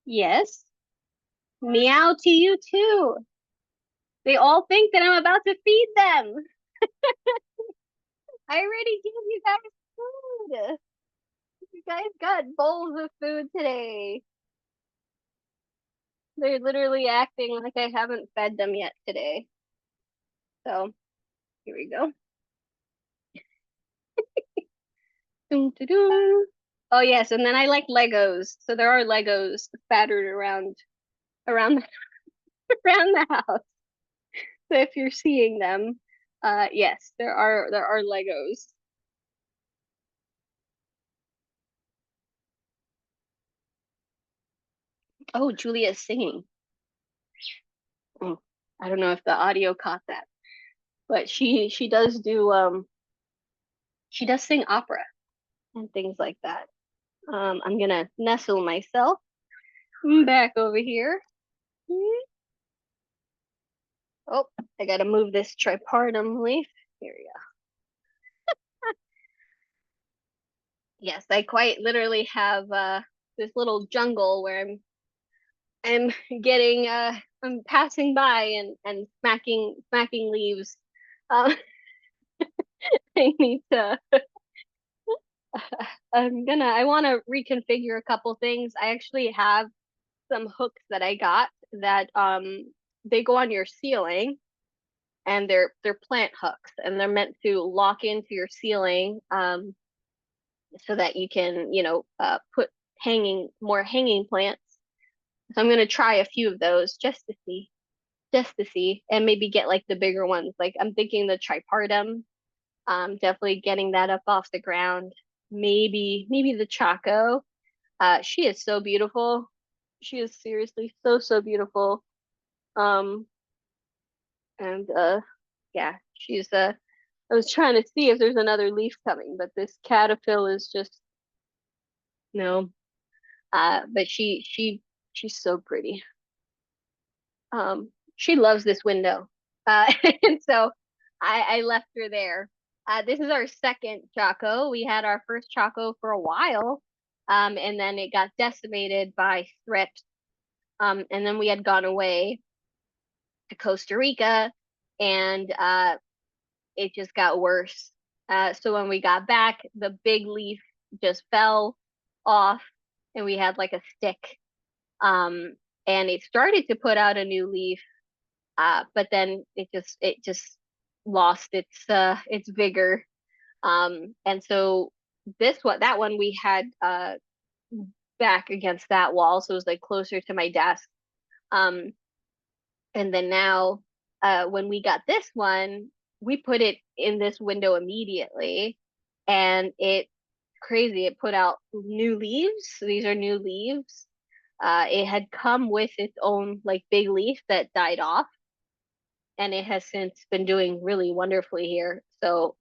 Yes. Meow to you too. They all think that I'm about to feed them. I already gave you guys food. You guys got bowls of food today. They're literally acting like I haven't fed them yet today. So here we go. Dun, dun, dun. Oh yes, and then I like Legos. So there are Legos scattered around around the house. So if you're seeing them, yes, there are Legos. Oh, Julia's singing. Oh, I don't know if the audio caught that, but she does sing opera and things like that. I'm gonna nestle myself back over here. Oh, I gotta move this tripartite leaf. Here we go. Yes, I quite literally have this little jungle where I'm getting I'm passing by and smacking leaves. Um, I need to I want to reconfigure a couple things. I actually have some hooks that I got that they go on your ceiling, and they're plant hooks, and they're meant to lock into your ceiling so that you can, put hanging plants. So I'm gonna try a few of those just to see, and maybe get like the bigger ones. Like I'm thinking the tripartum, definitely getting that up off the ground. Maybe the Chaco. She is so beautiful. She is seriously so beautiful. Um, and yeah, she's I was trying to see if there's another leaf coming, but this caterpillar is just no. But she's so pretty. She loves this window. And so I left her there. This is our second Chaco. We had our first Chaco for a while. And then it got decimated by thrips. And then we had gone away to Costa Rica, and it just got worse. So when we got back, the big leaf just fell off, and we had like a stick. Um, and it started to put out a new leaf, but then it just lost its vigor. And so that one we had back against that wall, so it was like closer to my desk. Um, and then now, when we got this one, we put it in this window immediately, and it's crazy. It put out new leaves. So these are new leaves. It had come with its own like big leaf that died off, and it has since been doing really wonderfully here. So,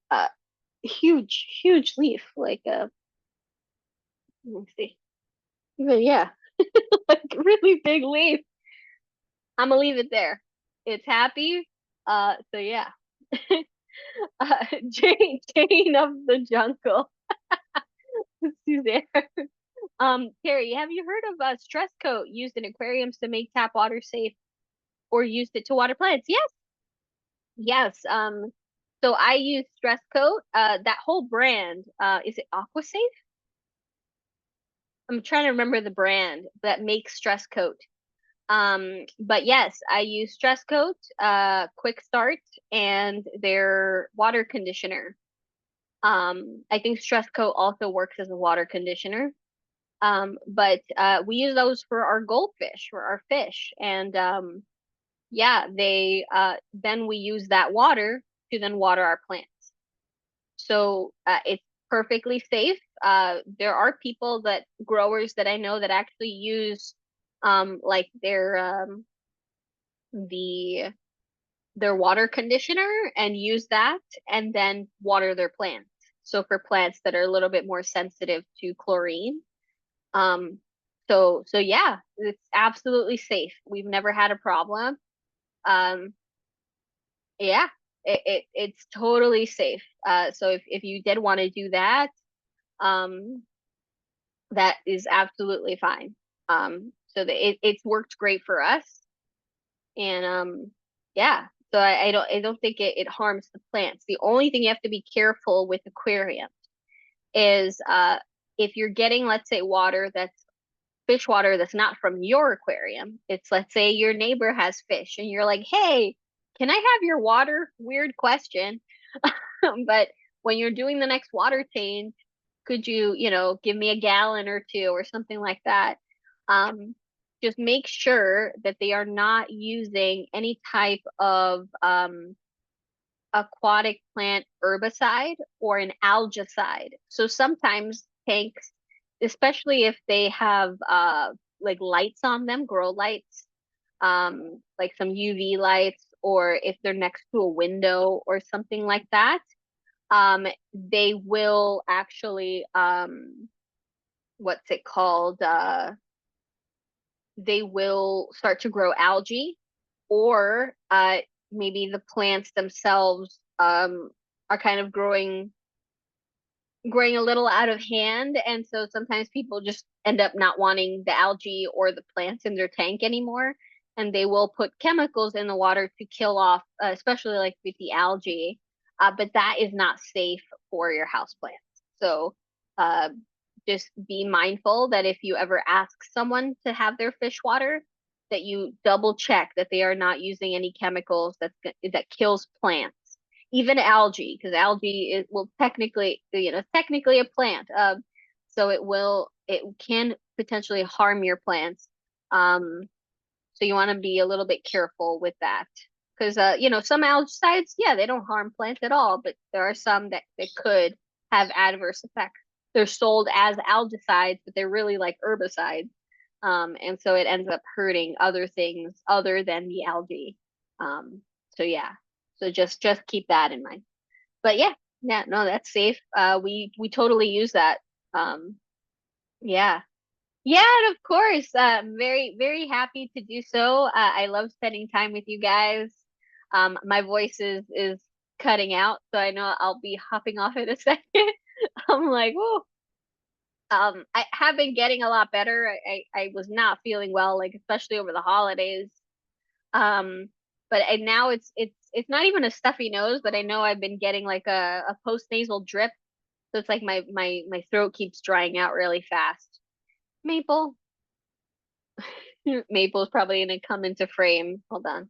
huge leaf, like let me see, but yeah, like really big leaf. I'm gonna leave it there. It's happy. So yeah. Jane of the jungle. Suzanne. Carrie, have you heard of stress coat used in aquariums to make tap water safe, or used it to water plants? Yes, yes. So I use stress coat. That whole brand. Is it AquaSafe? I'm trying to remember the brand that makes stress coat. But yes, I use stress coat, quick start, and their water conditioner. I think stress coat also works as a water conditioner. But we use those for our goldfish, for our fish, and yeah, they then we use that water to then water our plants. So it's perfectly safe. There are growers that I know that actually use like their the their water conditioner and use that and then water their plants. So for plants that are a little bit more sensitive to chlorine. Um, so yeah, it's absolutely safe. We've never had a problem. Um, yeah, it's totally safe. So if you did want to do that, um, that is absolutely fine. So it's worked great for us, and yeah. So I don't think it harms the plants. The only thing you have to be careful with aquarium is if you're getting, let's say, water that's fish water that's not from your aquarium. It's, let's say your neighbor has fish and you're like, hey, can I have your water? Weird question. But when you're doing the next water change, could you, give me a gallon or two or something like that? Um, just make sure that they are not using any type of aquatic plant herbicide or an algicide. So sometimes tanks, especially if they have like lights on them, grow lights, like some UV lights, or if they're next to a window or something like that, they will actually what's it called? They will start to grow algae, or maybe the plants themselves are kind of growing a little out of hand, and so sometimes people just end up not wanting the algae or the plants in their tank anymore, and they will put chemicals in the water to kill off, especially like with the algae. But that is not safe for your house plants. So uh, just be mindful that if you ever ask someone to have their fish water, that you double check that they are not using any chemicals that kills plants, even algae, because algae is, well, technically, technically a plant. So it can potentially harm your plants. So you want to be a little bit careful with that. Because, some algicides, yeah, they don't harm plants at all, but there are some that could have adverse effects. They're sold as algicides, but they're really like herbicides. And so it ends up hurting other things other than the algae. So yeah, so just keep that in mind. But yeah, yeah, no, that's safe. We totally use that. Yeah. Yeah, and of course. Very, very happy to do so. I love spending time with you guys. My voice is cutting out, so I know I'll be hopping off in a second. I'm like, whoa. I have been getting a lot better. I was not feeling well, like especially over the holidays. Um, but now it's not even a stuffy nose, but I know I've been getting like a post nasal drip, so it's like my throat keeps drying out really fast. Maple. Maple's probably gonna come into frame. Hold on.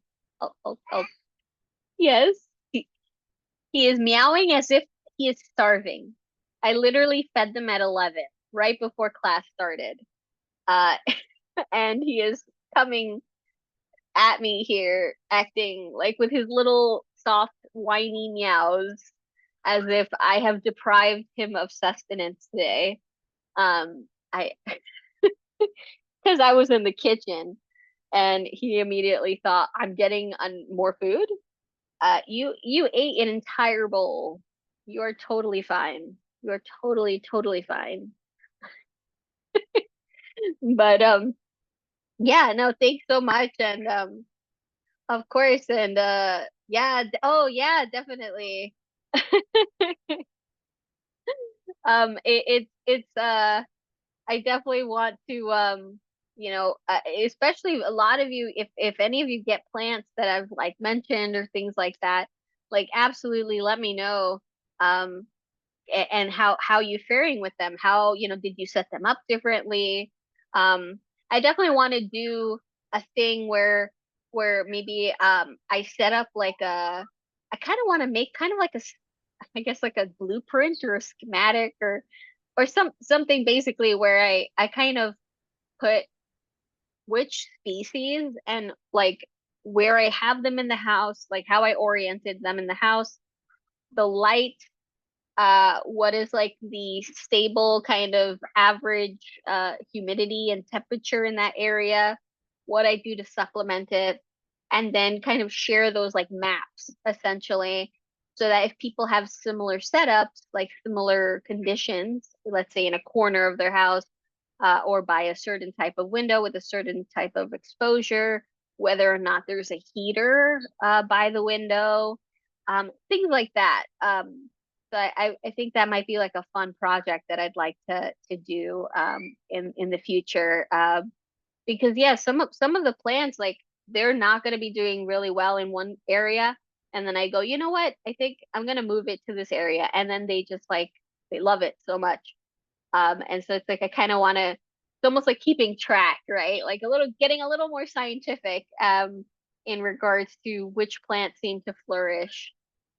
Yes. He is meowing as if he is starving. I literally fed them at 11, right before class started. Uh, and he is coming at me here, acting like with his little soft, whiny meows, as if I have deprived him of sustenance today. I, because I was in the kitchen and he immediately thought, I'm getting more food. You ate an entire bowl. You are totally fine. You are totally fine. But yeah, no, thanks so much, and of course, and yeah, oh yeah, definitely. It's I definitely want to especially a lot of you, if any of you get plants that I've like mentioned or things like that, like absolutely let me know. Um, and how you faring with them? How, did you set them up differently? I definitely want to do a thing where maybe I set up like I kind of want to make kind of like I guess like a blueprint or a schematic or something basically where I kind of put which species and like where I have them in the house, like how I oriented them in the house, the light, what is like the stable kind of average humidity and temperature in that area, what I do to supplement it, and then kind of share those like maps essentially, so that if people have similar setups, like similar conditions, let's say in a corner of their house, or by a certain type of window with a certain type of exposure, whether or not there's a heater by the window, things like that. So I think that might be like a fun project that I'd like to do in the future. Because yeah, some of the plants, like, they're not going to be doing really well in one area, and then I go, you know what? I think I'm going to move it to this area, and then they just like they love it so much. And so it's like I kind of want to. It's almost like keeping track, right? Like a little, getting a little more scientific in regards to which plants seem to flourish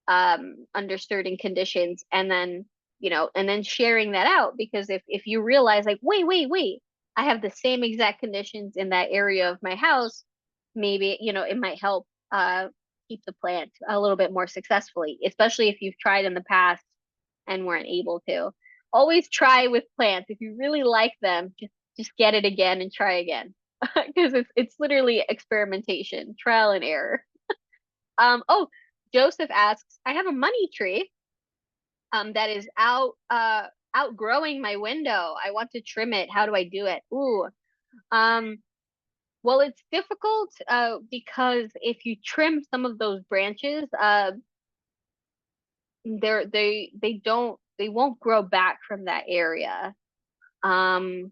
under certain conditions, and then and then sharing that out, because if you realize like, wait, I have the same exact conditions in that area of my house, maybe it might help keep the plant a little bit more successfully, especially if you've tried in the past and weren't able to. Always try with plants. If you really like them, just get it again and try again. Because it's literally experimentation, trial and error. Oh, Joseph asks, I have a money tree that is outgrowing my window. I want to trim it. How do I do it? Ooh. Um well, it's difficult because if you trim some of those branches, they won't grow back from that area. So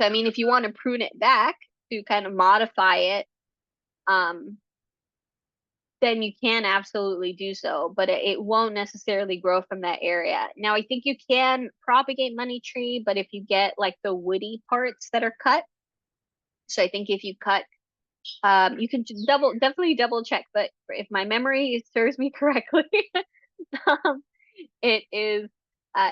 I mean, if you want to prune it back to kind of modify it, um then you can absolutely do so, but it won't necessarily grow from that area. Now, I think you can propagate money tree, but if you get like the woody parts that are cut, so I think if you cut, you can definitely double check, but if my memory serves me correctly, um, it is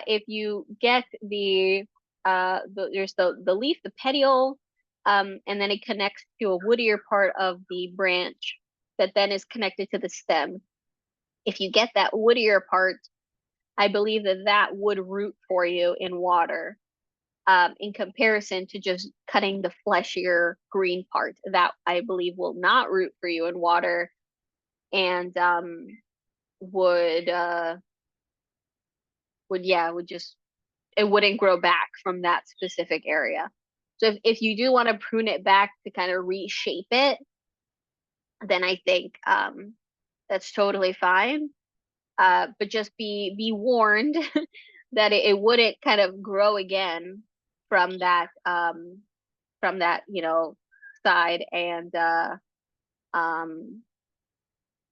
if you get there's the leaf, the petiole, and then it connects to a woodier part of the branch that then is connected to the stem. If you get that woodier part, I believe that that would root for you in water, in comparison to just cutting the fleshier green part. That I believe will not root for you in water, and would would just, it wouldn't grow back from that specific area. So if you do want to prune it back to kind of reshape it, then I think that's totally fine. But just be warned that it wouldn't kind of grow again from that side, and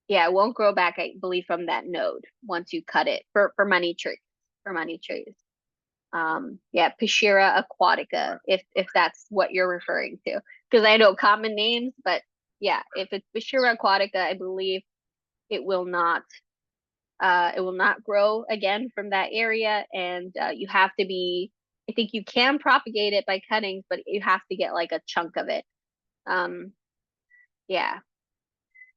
yeah, it won't grow back, I believe, from that node once you cut it for money trees. For money trees. Yeah, Pachira aquatica, if that's what you're referring to. Because I know common names, but yeah, if it's Pachira aquatica, I believe it will not grow again from that area, and you have to be, I think you can propagate it by cuttings, but you have to get like a chunk of it. Um, yeah,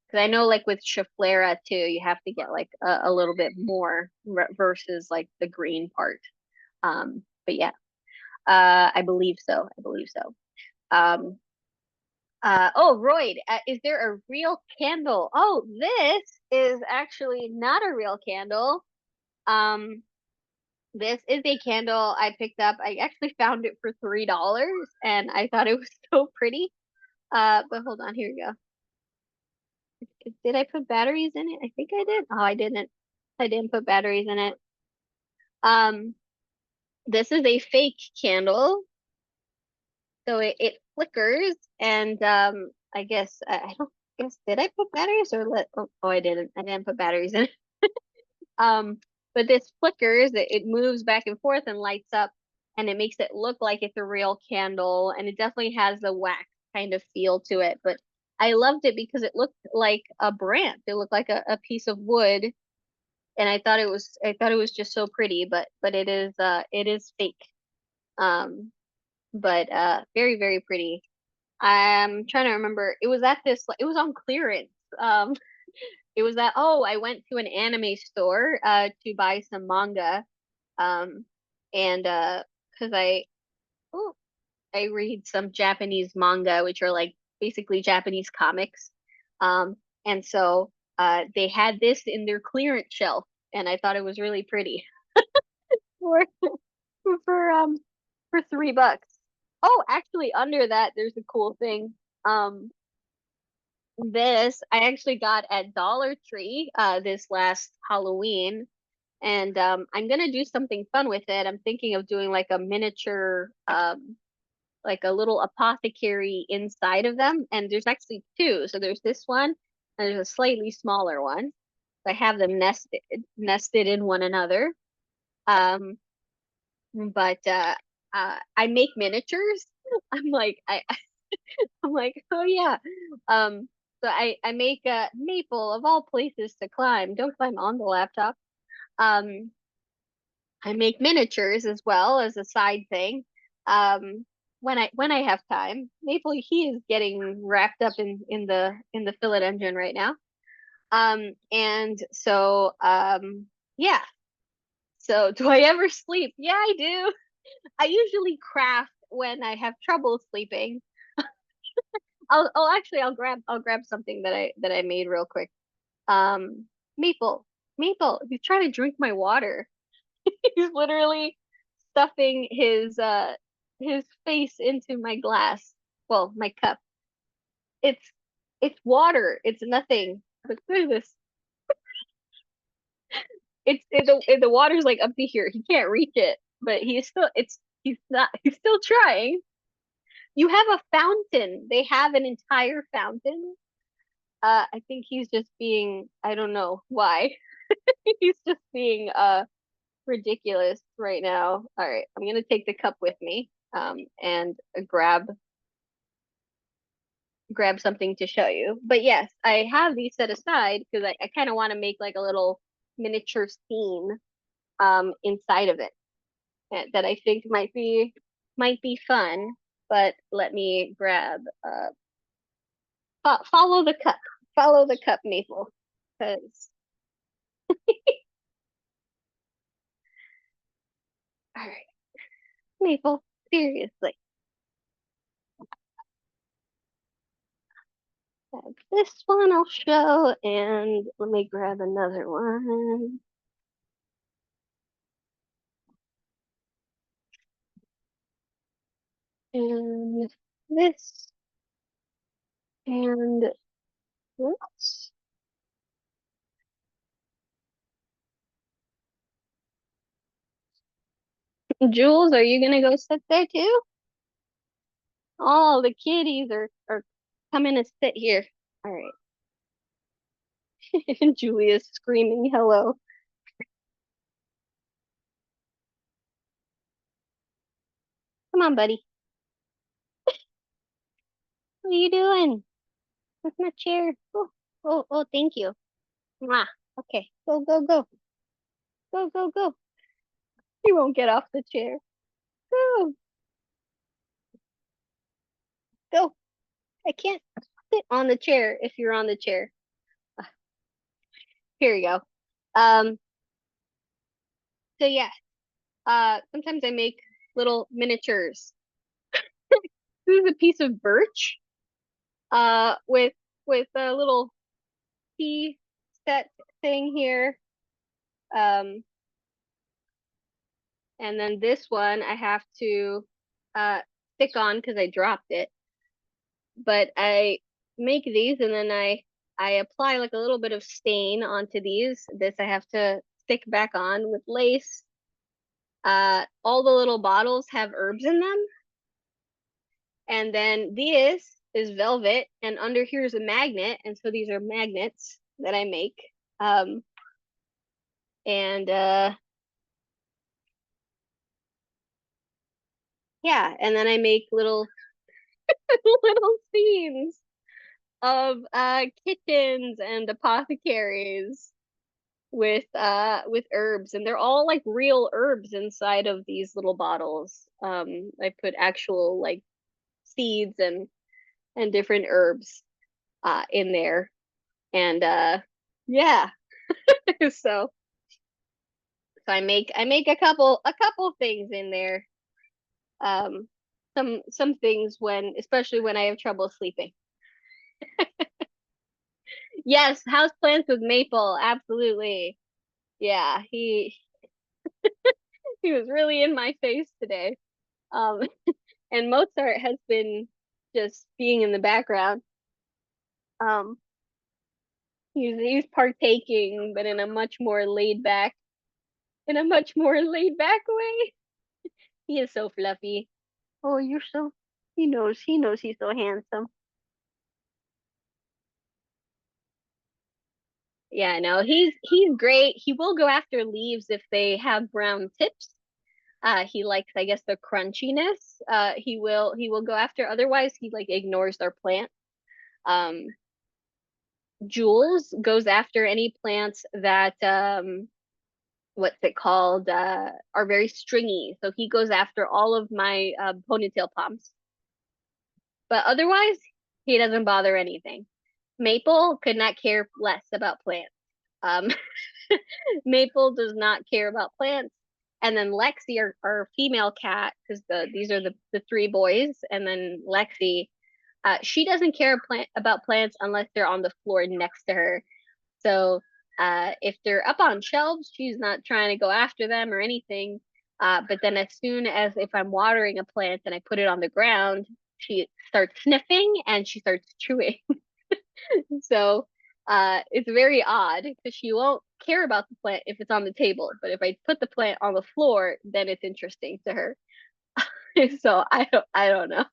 because I know like with Schefflera too, you have to get like a little bit more versus like the green part. But yeah, I believe so. I believe so. Um, oh, Royd, is there a real candle? Oh, this is actually not a real candle. Um, This is a candle I picked up. I actually found it for $3 and I thought it was so pretty. But hold on, here we go. Did I put batteries in it? I think I did. Oh, I didn't. I didn't put batteries in it. Um, this is a fake candle. So it flickers, and I guess I don't guess, did I put batteries or let oh, I didn't. I didn't put batteries in it. Um, but this flickers, it moves back and forth and lights up, and it makes it look like it's a real candle, and it definitely has a wax kind of feel to it. But I loved it because it looked like a branch. It looked like a piece of wood, and I thought it was just so pretty, but it is fake. Um, but very, very pretty. I'm trying to remember. It was on clearance. Um, it was that, oh, I went to an anime store to buy some manga. Um, and because oh, I read some Japanese manga, which are like basically Japanese comics. Um, and so they had this in their clearance shelf, and I thought it was really pretty for for um for $3. Oh, actually, under that, there's a cool thing. Um, this I actually got at Dollar Tree this last Halloween, and I'm gonna do something fun with it. I'm thinking of doing like a miniature like a little apothecary inside of them, and there's actually two. So there's this one and there's a slightly smaller one. I have them nested in one another. Um, but I make miniatures. I'm like I'm like, oh yeah. Um, so I make Maple of all places to climb. Don't climb on the laptop. Um, I make miniatures as well as a side thing. When I have time. Maple he is getting wrapped up in the fillet engine right now. And so yeah. So do I ever sleep? Yeah, I do. I usually craft when I have trouble sleeping. I'll grab something that I made real quick. Um, Maple, Maple, he's trying to drink my water. He's literally stuffing his face into my glass. Well, my cup. It's it's water. It's nothing. Look at this. The water's like up to here. He can't reach it, but he's not he's still trying. You have a fountain. They have an entire fountain. I think he's just being, I don't know why. He's just being ridiculous right now. All right, I'm gonna take the cup with me and grab something to show you. But yes, I have these set aside because I kind of want to make like a little miniature scene inside of it that I think might be fun. But let me grab follow the cup. Follow the cup, Maple. Because all right, Maple, seriously. This one I'll show, and let me grab another one. And this, and this. Jules, are you gonna go sit there too? Oh, the kitties are coming to sit here. All right. Julia's screaming hello. Come on, buddy. What are you doing? With my chair. Oh, thank you. Mwah. Okay, go. Go. You won't get off the chair. Go, go. I can't sit on the chair if you're on the chair. Here you go. Um, so yeah, sometimes I make little miniatures. This is a piece of birch, with a little key set thing here. Um, and then this one I have to stick on because I dropped it. But I make these and then I apply like a little bit of stain onto these. This I have to stick back on with lace. All the little bottles have herbs in them. And then this is velvet, and under here is a magnet, and so these are magnets that I make. Um, and yeah, and then I make little little scenes of kitchens and apothecaries with herbs, and they're all like real herbs inside of these little bottles. I put actual like seeds and different herbs in there, and yeah. So I make a couple things in there. Um, some things when especially when I have trouble sleeping. Yes, house plants with Maple, absolutely. Yeah, he was really in my face today. Um, and Mozart has been just being in the background. Um, he's partaking, but in a much more laid back way. He is so fluffy. Oh, you're so. He knows he's so handsome. Yeah, no, he's great. He will go after leaves if they have brown tips. He likes, I guess, the crunchiness. He will go after. Otherwise, he like ignores their plant. Um, Jules goes after any plants that what's it called are very stringy. So he goes after all of my ponytail palms. But otherwise, he doesn't bother anything. Maple could not care less about plants. Um, Maple does not care about plants. And then Lexi, our female cat, because these are the three boys, and then Lexi, she doesn't care about plants unless they're on the floor next to her. So if they're up on shelves, she's not trying to go after them or anything. But then as soon as if I'm watering a plant and I put it on the ground, she starts sniffing and she starts chewing. So it's very odd because she won't care about the plant if it's on the table, but if I put the plant on the floor, then it's interesting to her. So I don't know.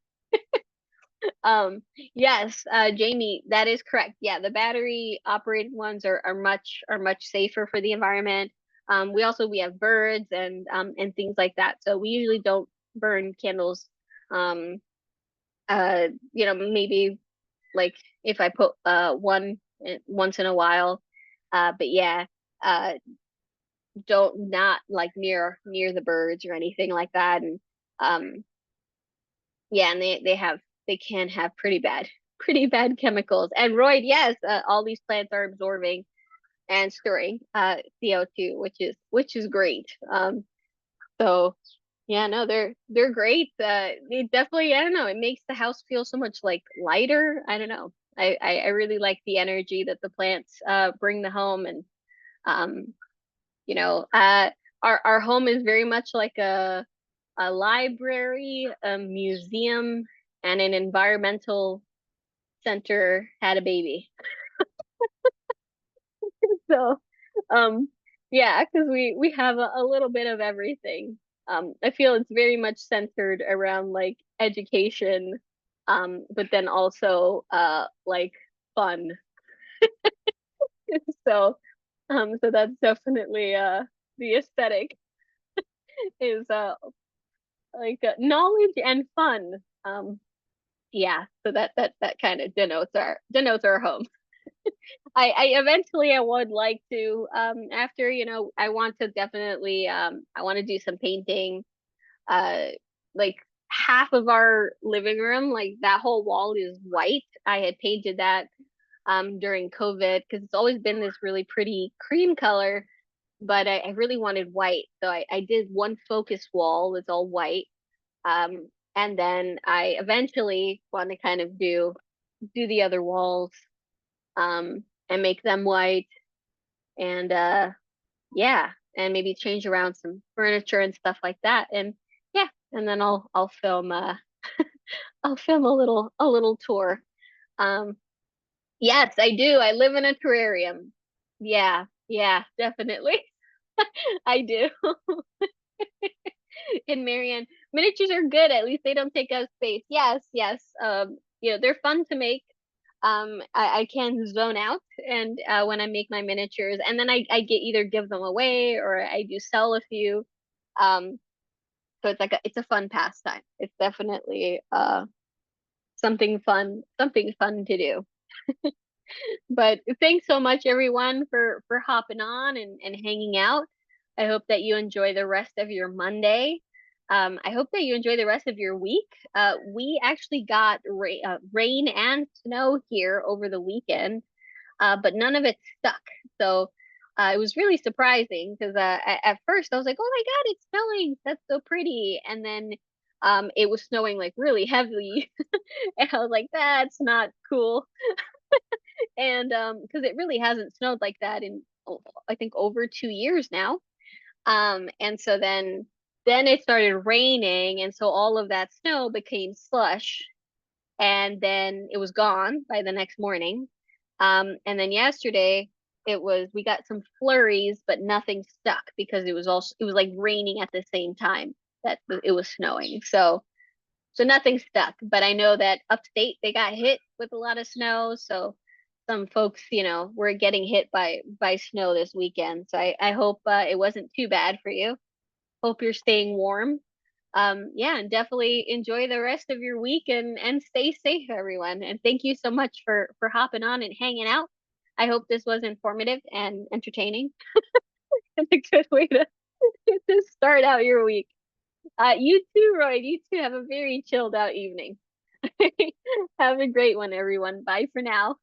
Um, yes, Jamie, that is correct. Yeah, the battery operated ones are much safer for the environment. We have birds and things like that. So we usually don't burn candles. Um, maybe like if I put one once in a while. But yeah, uh don't not like near the birds or anything like that. And um yeah, and they can have pretty bad chemicals. And Royd, yes, all these plants are absorbing and storing CO2, which is great. So yeah, no, they're great. It definitely, I don't know, it makes the house feel so much like lighter. I don't know. I really like the energy that the plants bring the home. And um you know our home is very much like a library, a museum, and an environmental center had a baby. So, um, yeah, because we have a little bit of everything. I feel it's very much centered around like education, but then also like fun. So, so that's definitely the aesthetic is like knowledge and fun. Yeah, so that kind of denotes our home. I eventually I would like to after I want to definitely I want to do some painting. uh like half of our living room, like that whole wall is white. I had painted that during COVID because it's always been this really pretty cream color, but I really wanted white, so I did one focus wall that's all white. And then I eventually want to kind of do the other walls and make them white. And yeah, and maybe change around some furniture and stuff like that. And yeah, and then I'll film I'll film a little tour. Um yes, I do. I live in a terrarium. Yeah, yeah, definitely. I do. In Marianne, miniatures are good. At least they don't take up space. Yes, yes. They're fun to make. I can zone out and when I make my miniatures, and then I get either give them away or I do sell a few. Um, so it's a fun pastime. It's definitely something fun to do. But thanks so much everyone for hopping on and hanging out. I hope that you enjoy the rest of your Monday. I hope that you enjoy the rest of your week. We actually got rain and snow here over the weekend, but none of it stuck. So it was really surprising because at first I was like, "Oh my God, it's snowing! That's so pretty!" And then it was snowing like really heavily. And I was like, that's not cool. And because it really hasn't snowed like that in I think over 2 years now. And so then it started raining, and so all of that snow became slush, and then it was gone by the next morning. And then yesterday we got some flurries, but nothing stuck because it was like raining at the same time that it was snowing. So nothing stuck. But I know that upstate they got hit with a lot of snow, so some folks, were getting hit by snow this weekend. So I hope it wasn't too bad for you. Hope you're staying warm. Yeah, and definitely enjoy the rest of your week and stay safe, everyone. And thank you so much for hopping on and hanging out. I hope this was informative and entertaining. It's a good way to start out your week. You too, Roy. You too have a very chilled out evening. Have a great one, everyone. Bye for now.